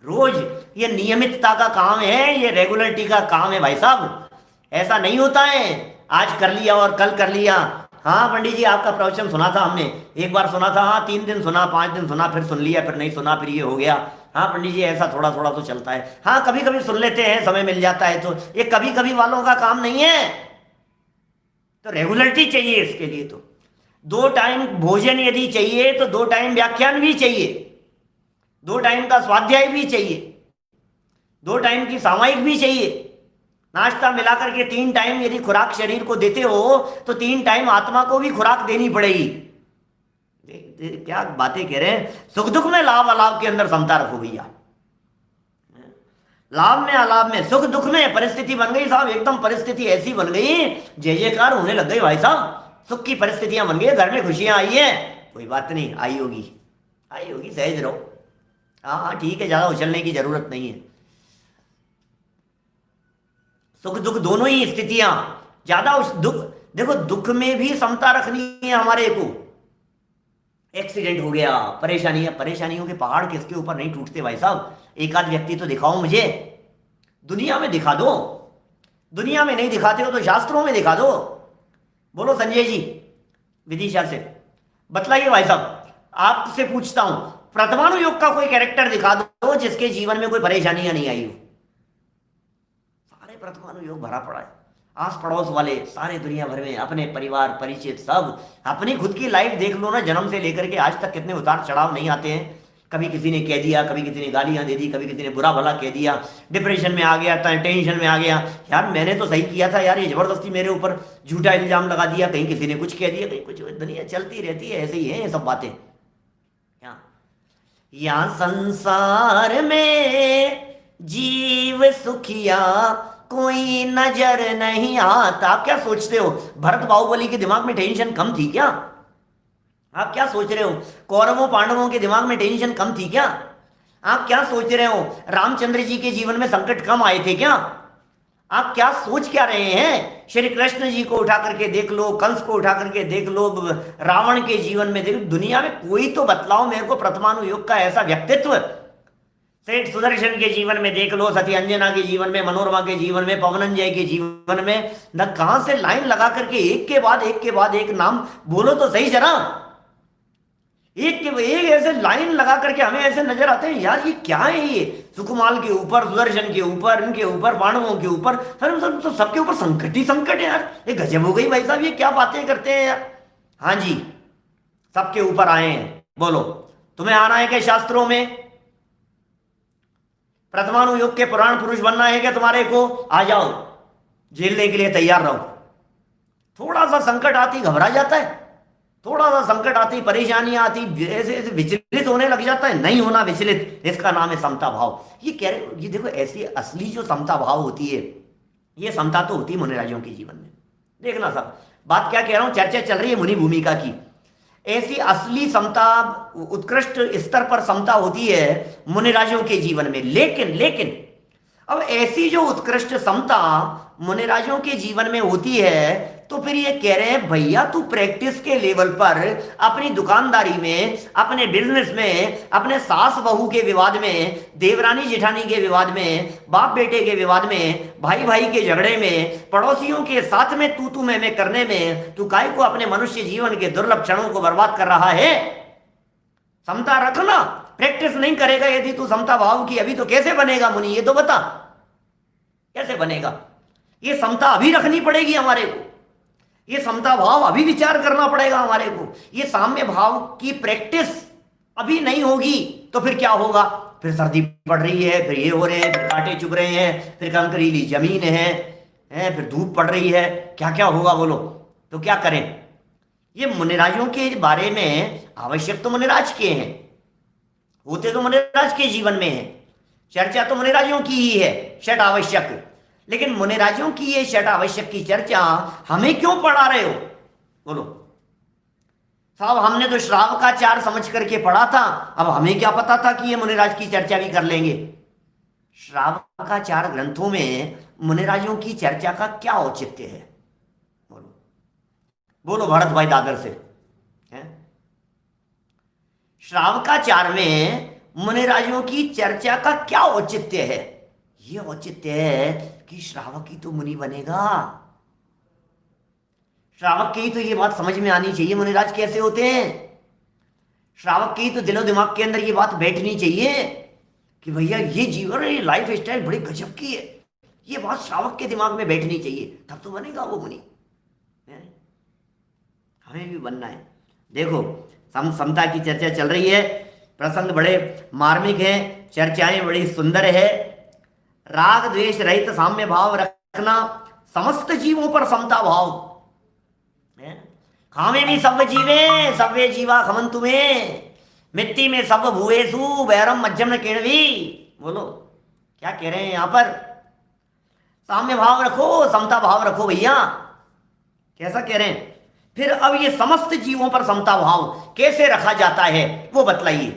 रोज ये नियमितता का काम है, ये रेगुलरिटी का काम है भाई साहब। ऐसा नहीं होता है आज कर लिया और कल कर लिया। हाँ पंडित जी आपका प्रवचन सुना था हमने, एक बार सुना था, हाँ 3 दिन सुना, 5 दिन सुना, फिर सुन लिया, फिर नहीं सुना, फिर ये हो गया। हाँ पंडित जी ऐसा थोड़ा थोड़ा तो चलता है। हाँ कभी कभी सुन लेते हैं, समय मिल जाता है, तो ये कभी कभी वालों का काम नहीं है। तो रेगुलरिटी चाहिए इसके लिए। तो 2 टाइम भोजन यदि चाहिए तो 2 टाइम व्याख्यान भी चाहिए, 2 टाइम का स्वाध्याय भी चाहिए, 2 टाइम की सामायिक भी चाहिए। नाश्ता मिलाकर के 3 टाइम यदि खुराक शरीर को देते हो तो 3 टाइम आत्मा को भी खुराक देनी पड़ेगी। क्या बातें कह रहे हैं, सुख दुख में लाभ अलाभ के अंदर समता रखो भैया, लाभ में अलाभ में, सुख दुख में। परिस्थिति बन गई साहब, एकदम परिस्थिति ऐसी बन गई, जय जयकार होने लग गई भाई साहब, सुख की परिस्थितियां बन गई, घर में खुशियां आई है। कोई बात नहीं, आई होगी, सहज रहो। हाँ ठीक है, ज्यादा उछलने की जरूरत नहीं है। सुख दुख दोनों ही स्थितियां, ज्यादा उस दुख, देखो दुख में भी समता रखनी है हमारे को। एक्सीडेंट हो गया, परेशानियों के पहाड़ किसके ऊपर नहीं टूटते भाई साहब। एक आध व्यक्ति तो दिखाओ मुझे, दुनिया में दिखा दो, दुनिया में नहीं दिखाते हो तो शास्त्रों में दिखा दो। बोलो संजय जी विदिशा से, बतलाइए भाई साहब, आपसे पूछता हूं, प्रथमानु योग का कोई कैरेक्टर दिखा दो जिसके जीवन में कोई परेशानियां नहीं आई हो। प्रथमानु योग भरा पड़ा है, आस पड़ोस वाले सारे दुनिया भर में, अपने परिवार परिचित सब। अपनी खुद की लाइफ देख लो ना, जन्म से लेकर के आज तक कितने उतार चढ़ाव नहीं आते हैं। कभी किसी ने कह दिया, कभी किसी ने गालियां दे दी, कभी किसी ने बुरा भला कह दिया, डिप्रेशन में आ गया, टेंशन में आ गया, यार मैंने तो सही किया था यार, ये जबरदस्ती मेरे ऊपर झूठा इल्जाम लगा दिया, कहीं किसी ने कुछ कह दिया, कहीं कुछ। दुनिया चलती रहती है, ऐसे ही है ये सब बातें। या संसार में जीव सुखिया कोई नजर नहीं आता। आप क्या सोचते हो, भरत बाहुबली के दिमाग में टेंशन कम थी क्या? आप क्या सोच रहे हो? कौरवों पांडवों के दिमाग में टेंशन कम थी क्या? आप क्या सोच रहे हो? रामचंद्र जी के जीवन में संकट कम आए थे क्या? आप क्या सोच क्या रहे हैं? श्री कृष्ण जी को उठा करके देख लो, कंस को उठा करके देख लो, रावण के जीवन में देख लो, दुनिया में कोई तो बतलाओ मेरे को परमाणु का ऐसा व्यक्तित्व। सेठ सुदर्शन के जीवन में देख लो, सती अंजना के जीवन में, मनोरमा के जीवन में, पवनंजय के जीवन में, न कहां से लाइन लगा करके एक के बाद एक के बाद एक नाम बोलो तो सही जरा। एक के एक ऐसे लाइन लगा करके हमें ऐसे नजर आते हैं, यार ये क्या है? ये सुकुमाल के ऊपर, सुदर्शन के ऊपर, इनके ऊपर, पांडवों के ऊपर, सर तो सबके ऊपर संकट ही संकट है यार। ये गजब हो गई भाई साहब, ये क्या बातें करते हैं यार। हाँ जी, सबके ऊपर आए हैं। बोलो, तुम्हें आना है क्या शास्त्रों में? परमाणु युग के पुराण पुरुष बनना है क्या तुम्हारे को? आ जाओ, झेलने के लिए तैयार रहो। थोड़ा सा संकट आती घबरा जाता है, थोड़ा सा संकट आती, परेशानियां आती, ऐसे ऐसे विचलित होने लग जाता है। नहीं होना विचलित, इसका नाम है समता भाव। ये कह रहे, ये देखो ऐसी असली जो समता भाव होती है, ये समता तो होती है मुनिराजों के जीवन में। देखना सब बात क्या कह रहा हूं, चर्चा चल रही है मुनि भूमिका की। ऐसी असली समता, उत्कृष्ट स्तर पर समता होती है मुनिराजों के जीवन में। लेकिन लेकिन अब ऐसी जो उत्कृष्ट समता मुनिराजों के जीवन में होती है, तो फिर ये कह रहे हैं भैया तू प्रैक्टिस के लेवल पर अपनी दुकानदारी में, अपने बिजनेस में, अपने सास बहू के विवाद में, देवरानी जेठानी के विवाद में, बाप बेटे के विवाद में, भाई भाई के झगड़े में, पड़ोसियों के साथ में तू मैं करने में, तू काय को अपने मनुष्य जीवन के दुर्लभ क्षणों को बर्बाद कर रहा है? समता रखना। प्रैक्टिस नहीं करेगा यदि तू समता भाव की, अभी तो कैसे बनेगा मुनि? ये तो बता, कैसे बनेगा? ये समता अभी रखनी पड़ेगी हमारे को, ये समता भाव अभी विचार करना पड़ेगा हमारे को। ये साम्य भाव की प्रैक्टिस अभी नहीं होगी तो फिर क्या होगा? फिर सर्दी पड़ रही है, फिर ये हो रहे हैं, फिर कांटे चुभ रहे हैं, फिर कंकरीली जमीन है, फिर धूप पड़ रही है, क्या क्या होगा बोलो? तो क्या करें? ये मुनिराजों के बारे में आवश्यक तो मुनिराज के हैं, होते तो मुनिराज के जीवन में है, चर्चा तो मुनिराजों की ही है, षट आवश्यक। लेकिन मुनिराजों की ये षट आवश्यक की चर्चा हमें क्यों पढ़ा रहे हो? बोलो साहब, हमने तो श्रावकाचार समझ करके पढ़ा था, अब हमें क्या पता था कि ये मुनिराज की चर्चा भी कर लेंगे। श्रावकाचार ग्रंथों में मुनिराजों की चर्चा का क्या औचित्य है? बोलो बोलो भरत भाई दादर से है? श्रावकाचार में मुनिराजों की चर्चा का क्या औचित्य है? ये औचित्य है कि श्रावक ही तो मुनि बनेगा। श्रावक के ही तो ये बात समझ में आनी चाहिए मुनिराज कैसे होते हैं। श्रावक के ही तो दिलो दिमाग के अंदर ये बात बैठनी चाहिए कि भैया ये जीवन, ये लाइफ स्टाइल बड़ी गजब की है। ये बात श्रावक के दिमाग में बैठनी चाहिए, तब तो बनेगा वो मुनि। हमें भी बनना है। देखो समता की चर्चा चल रही है, प्रसंग बड़े मार्मिक हैं, चर्चाएं बड़ी सुंदर है। राग द्वेष रहित साम्य भाव रखना, समस्त जीवों पर समता भाव। खामे भी सब जीवे, सव्य जीवा खमन तुम्हें, मिट्टी में सब भूएसु बैरम मध्यम न किणवी। बोलो क्या कह रहे हैं यहां पर? साम्य भाव रखो, समता भाव रखो भैया। कैसा कह रहे हैं? फिर अब ये समस्त जीवों पर समता भाव कैसे रखा जाता है वो बतलाइए।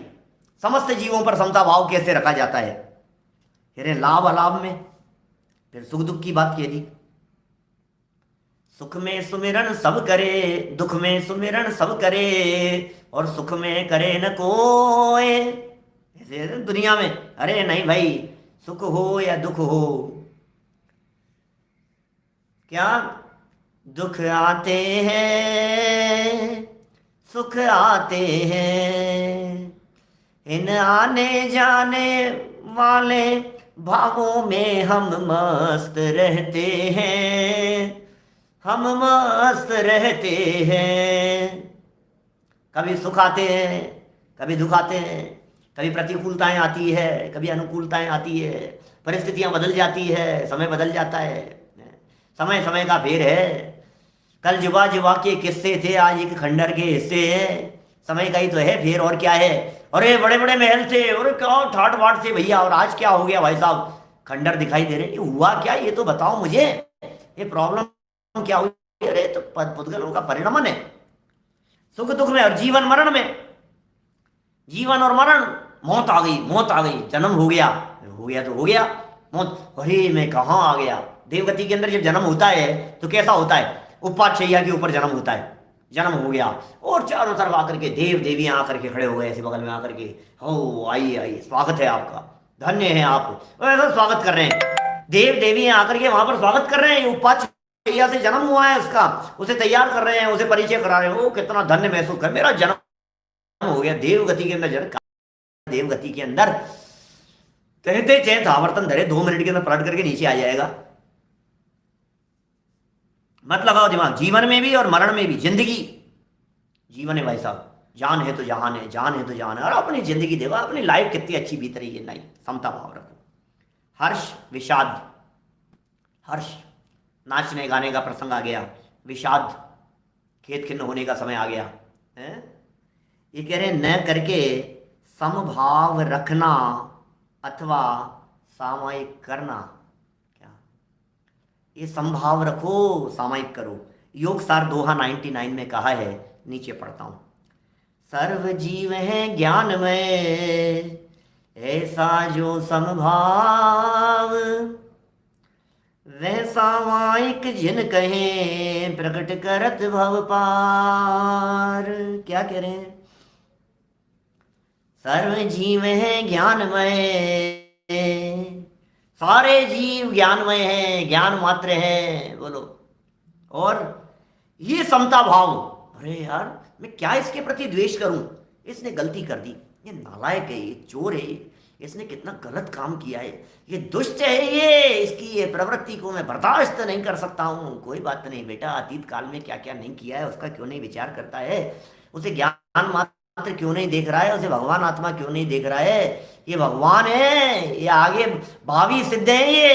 समस्त जीवों पर समता भाव कैसे रखा जाता है? अरे लाभ अलाभ में, फिर सुख दुख की बात कह दी। सुख में सुमिरन सब करे, दुख में सुमिरन सब करे, और सुख में करे न कोय। ऐसे दुनिया में, अरे नहीं भाई, सुख हो या दुख हो, क्या दुख आते हैं सुख आते हैं, इन आने जाने वाले भावों में हम मस्त रहते हैं, हम मस्त रहते हैं। कभी सुख आते हैं, कभी दुख आते हैं, कभी प्रतिकूलताएं आती है, कभी अनुकूलताएं आती है, परिस्थितियां बदल जाती है, समय बदल जाता है, समय समय का फेर है। कल जुबा जुबा के किस्से थे, आज एक खंडर के हिस्से हैं। समय का ही तो है फेर, और क्या है। अरे बड़े बड़े महल थे, और क्या ठाट बाट थे भैया, और आज क्या हो गया भाई साहब, खंडर दिखाई दे रहे। ये हुआ क्या, ये तो बताओ मुझे, ये प्रॉब्लम क्या हुई? अरे तो पुद्गलों का परिणमन है। सुख दुख में और जीवन मरण में। जीवन और मरण, मौत आ गई, मौत आ गई, जन्म हो गया, हो गया तो हो गया, मौत, अरे मैं कहाँ आ गया। देवगति के अंदर जब जन्म होता है तो कैसा होता है, उपाध्यैया के ऊपर जन्म होता है, जन्म हो गया और चारों तरफ आकर के देव देवियां आकर के खड़े हो गए ऐसे बगल में आकर के, हो आइए आइए स्वागत है आपका, धन्य है आप, ऐसा स्वागत कर रहे हैं। देव देवियां आकर के वहां पर स्वागत कर रहे हैं, उपाध्यैया से जन्म हुआ है उसका, उसे तैयार कर रहे हैं, उसे परिचय करा रहे हैं, वो कितना धन्य महसूस कर, मेरा जन्म हो गया देवगति के अंदर। जन्म देवगति के अंदर कहते चैन आवर्तन धरे 2 मिनट के अंदर पलट करके नीचे आ जाएगा। मत लगाओ दिमाग, जीवन में भी और मरण में भी। जिंदगी जीवन है भाई साहब, जान है तो जहान है, जान है तो जान है। और अपनी जिंदगी देखो, अपनी लाइफ कितनी अच्छी बीत रही है, नहीं समता भाव रखो। हर्ष विषाद, हर्ष नाचने गाने का प्रसंग आ गया, विषाद खेत खिन्न होने का समय आ गया है। ये कह रहे न करके समभाव रखना अथवा सामायिक करना। क्या ये समभाव रखो, सामायिक करो। योग सार दोहा 99 में कहा है, नीचे पढ़ता हूं। सर्व जीव है ज्ञानमय, ऐसा जो समभाव, वह सामायिक जिन कहे प्रकट करत भव पार। क्या कह रहे हैं, सर्व जीव है ज्ञानमय, सारे जीव ज्ञानमय हैं, ज्ञान मात्र है, बोलो। और ये समता भाव, अरे यार मैं क्या इसके प्रति द्वेष करूं, इसने गलती कर दी, ये नालायक है, ये चोर है, इसने कितना गलत काम किया है, ये दुष्ट है, ये इसकी ये प्रवृत्ति को मैं बर्दाश्त नहीं कर सकता हूं। कोई बात नहीं बेटा, अतीत काल में क्या क्या नहीं किया है उसका क्यों नहीं विचार करता है, उसे ज्ञान मात्र क्यों नहीं देख रहा है, उसे भगवान आत्मा क्यों नहीं देख रहा है। ये भगवान है, ये आगे भावी सिद्ध है, ये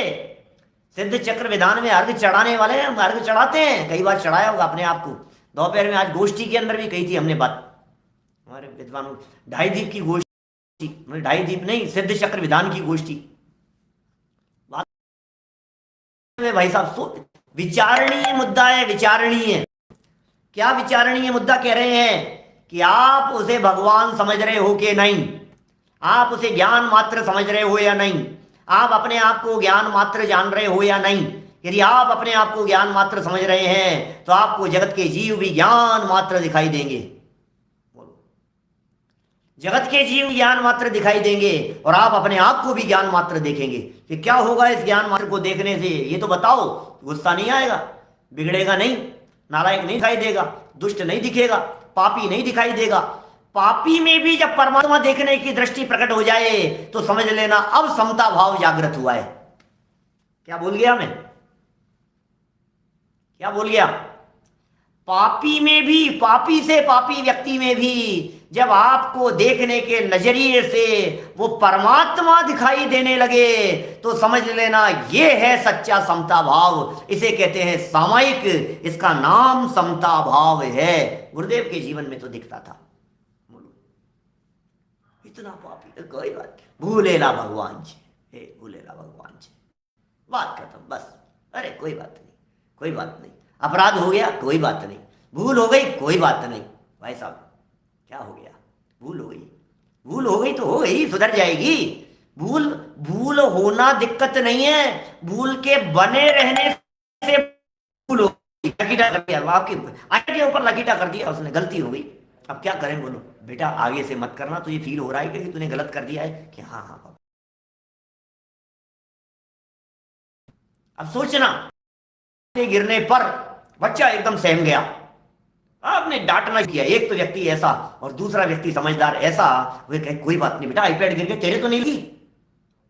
सिद्ध चक्र विधान में अर्घ चढ़ाने वाले हैं, अर्घ चढ़ाते हैं, कई बार चढ़ाया होगा अपने आप को। दोपहर में आज गोष्ठी के अंदर भी कही थी हमने बात, हमारे विद्वान 2.5 दीप की गोष्ठी, 2.5 दीप नहीं, सिद्ध चक्र विधान की गोष्ठी। बात में भाई साहब विचारणीय मुद्दा है, विचारणीय। क्या विचारणीय मुद्दा कह रहे हैं कि आप उसे भगवान समझ रहे हो कि नहीं, आप उसे ज्ञान मात्र समझ रहे हो या नहीं, आप अपने आप को ज्ञान मात्र जान रहे हो या नहीं। यदि आप अपने आप को ज्ञान मात्र समझ रहे हैं तो आपको जगत के जीव भी ज्ञान मात्र दिखाई देंगे। बोलो, जगत के जीव ज्ञान मात्र दिखाई देंगे और आप अपने आप को भी ज्ञान मात्र देखेंगे। कि क्या होगा इस ज्ञान मात्र को देखने से, ये तो बताओ। गुस्सा नहीं आएगा, बिगड़ेगा नहीं, नालायक नहीं दिखाई देगा, दुष्ट नहीं दिखेगा, पापी नहीं दिखाई देगा। पापी में भी जब परमात्मा देखने की दृष्टि प्रकट हो जाए तो समझ लेना अब समता भाव जागृत हुआ है। क्या बोल गया मैं, क्या बोल गया? पापी में भी, पापी से पापी व्यक्ति में भी जब आपको देखने के नजरिए से वो परमात्मा दिखाई देने लगे तो समझ लेना ये है सच्चा समता भाव। इसे कहते हैं सामायिक, इसका नाम समता भाव है। गुरुदेव के जीवन में तो दिखता था, इतना पापी, कोई बात, भूलेला भगवान जी, हे भूलेला भगवान जी, बात खत्म बस। अरे कोई बात नहीं, कोई बात नहीं, अपराध हो गया कोई बात नहीं, भूल हो गई कोई बात नहीं। भाई साहब क्या हो गया, भूल हो गई, भूल हो गई तो हो गई, सुधर जाएगी। भूल भूल होना दिक्कत नहीं है, भूल के बने रहने से भूल हो गई। लकीटा कर दिया आपकी आंख के ऊपर, लकीटा कर दिया उसने, गलती हो गई। अब क्या करें, बोलो बेटा आगे से मत करना, तुझे फील हो रहा है कि तूने गलत कर दिया है कि हाँ हाँ बाबा। अब सोचना, गिरने पर बच्चा एकदम सहम गया, आपने डांटना किया। एक तो व्यक्ति ऐसा और दूसरा व्यक्ति समझदार ऐसा, वे कहे कोई बात नहीं बेटा, आईपैड गिर गया, तेरे तो नहीं ली।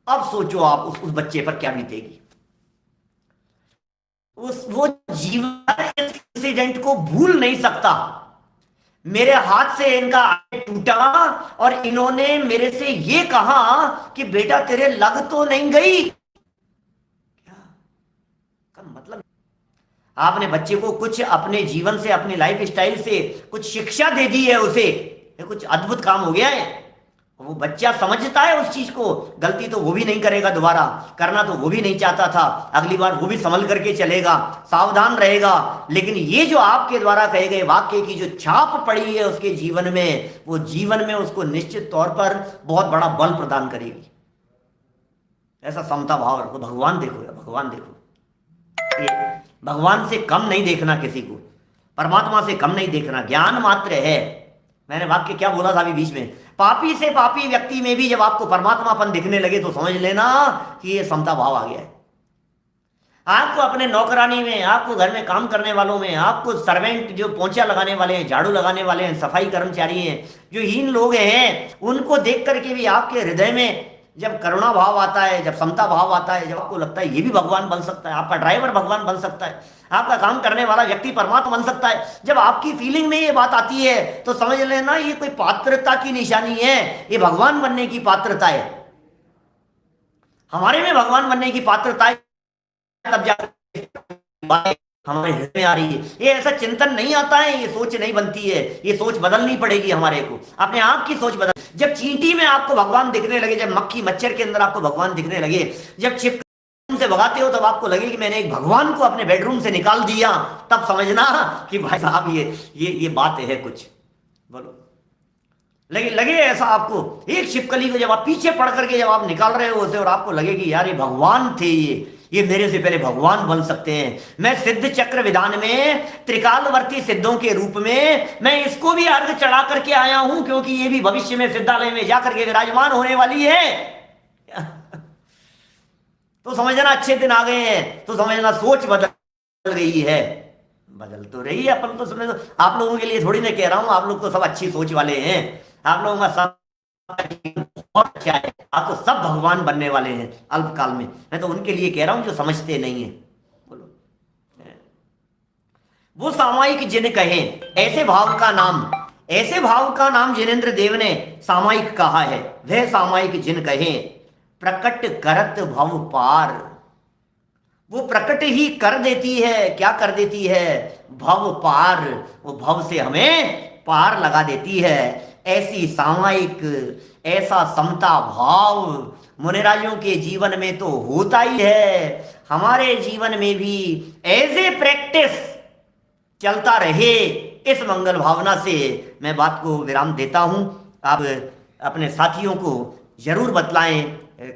अब सोचो आप उस बच्चे पर क्या बीतेगी। वो जीवन इंसिडेंट को भूल नहीं सकता। मेरे हाथ से इनका टूटा और इन्होंने मेरे से ये कहा कि बेटा तेरे लग तो नहीं गई। क्या का मतलब, आपने बच्चे को कुछ अपने जीवन से, अपनी लाइफ स्टाइल से कुछ शिक्षा दे दी है उसे, ये कुछ अद्भुत काम हो गया है। वो बच्चा समझता है उस चीज को, गलती तो वो भी नहीं करेगा, दोबारा करना तो वो भी नहीं चाहता था, अगली बार वो भी संभल करके चलेगा, सावधान रहेगा। लेकिन ये जो आपके द्वारा कहे गए वाक्य की जो छाप पड़ी है उसके जीवन में, वो जीवन में उसको निश्चित तौर पर बहुत बड़ा बल प्रदान करेगी। ऐसा समता भाव रखो। भगवान देखो या भगवान देखो, ये भगवान से कम नहीं देखना किसी को, परमात्मा से कम नहीं देखना, ज्ञान मात्र है। मैंने वाक्य क्या बोला था अभी बीच में, पापी से पापी व्यक्ति में भी जब आपको परमात्मापन दिखने लगे तो समझ लेना कि ये समता भाव आ गया है। आपको अपने नौकरानी में, आपको घर में काम करने वालों में, आपको सर्वेंट जो पोंछा लगाने वाले हैं, झाड़ू लगाने वाले हैं, सफाई कर्मचारी हैं, जो हीन लोग हैं, उनको देख करके भी आपके हृदय में जब करुणा भाव आता है, जब समता भाव आता है, जब आपको लगता है ये भी भगवान बन सकता है, आपका ड्राइवर भगवान बन सकता है, आपका काम करने वाला व्यक्ति परमात्मा बन सकता है, जब आपकी फीलिंग में ये बात आती है तो समझ लेना ये कोई पात्रता की निशानी है, ये भगवान बनने की पात्रता है। हमारे में भगवान बनने की पात्रता है, तब जाकर हमारे हृदय में आ रही है। ये ऐसा चिंतन नहीं आता है, ये सोच नहीं बनती है, ये सोच बदलनी पड़ेगी हमारे को, अपने आप की सोच बदल। जब चींटी में आपको भगवान दिखने लगे, जब मक्खी मच्छर के अंदर आपको भगवान दिखने लगे, जब छिपकली से भगाते हो तब आपको लगे कि मैंने एक भगवान को अपने बेडरूम से निकाल दिया, तब समझना कि भाई साहब ये बात है कुछ। बोलो, लगे ऐसा आपको, एक छिपकली को जब आप पीछे पड़ करके जब आप निकाल रहे हो उसे, और आपको लगे कि यार ये भगवान थे, ये मेरे से पहले भगवान बन सकते हैं, मैं सिद्ध चक्र विधान में त्रिकालवर्ती सिद्धों के रूप में मैं इसको भी अर्घ चढ़ा करके आया हूं, क्योंकि ये भी भविष्य में सिद्धालय में जाकर के विराजमान होने वाली है। तो समझना अच्छे दिन आ गए हैं, तो समझना सोच बदल गई है। बदल तो रही है, अपन तो समझ, आप लोगों के लिए थोड़ी ना कह रहा हूं, आप लोग तो सब अच्छी सोच वाले हैं, आप लोगों का सब बहुत अच्छा है, आप तो सब भगवान बनने वाले हैं अल्पकाल में। मैं तो उनके लिए कह रहा हूं जो समझते नहीं है। बोलो, वो सामायिक जिन कहें ऐसे भाव का नाम, ऐसे भाव का नाम जिनेन्द्र देव ने सामायिक कहा है, वह सामायिक जिन कहें प्रकट करत भव पार। वो प्रकट ही कर देती है, क्या कर देती है, भव पार, वो भव से हमें पार लगा देती है। ऐसी सामायिक, ऐसा समता भाव मुनिराजों के जीवन में तो होता ही है, हमारे जीवन में भी एज ए प्रैक्टिस चलता रहे, इस मंगल भावना से मैं बात को विराम देता हूं। आप अपने साथियों को जरूर बतलाएं,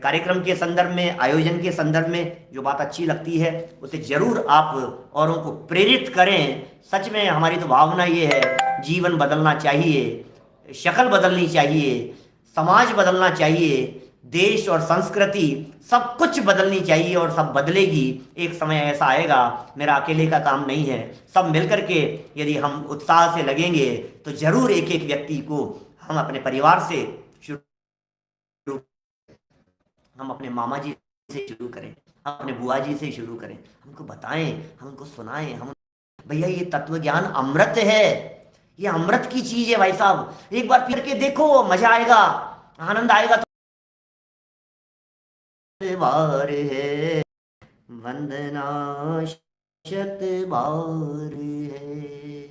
कार्यक्रम के संदर्भ में, आयोजन के संदर्भ में जो बात अच्छी लगती है उसे जरूर आप औरों को प्रेरित करें। सच में हमारी तो भावना ये है, जीवन बदलना चाहिए, शक्ल बदलनी चाहिए, समाज बदलना चाहिए, देश और संस्कृति सब कुछ बदलनी चाहिए, और सब बदलेगी। एक समय ऐसा आएगा, मेरा अकेले का काम नहीं है, सब मिलकर के यदि हम उत्साह से लगेंगे तो जरूर एक एक व्यक्ति को हम अपने परिवार से शुरू, हम अपने मामा जी से शुरू करें, हम अपने बुआ जी से शुरू करें, हमको बताएं, हम उनको सुनाएं, हम भैया ये तत्व ज्ञान अमृत है, ये अमृत की चीज है भाई साहब, एक बार पी के देखो, मजा आएगा, आनंद आएगा। तो बार है वंदना शत बार है।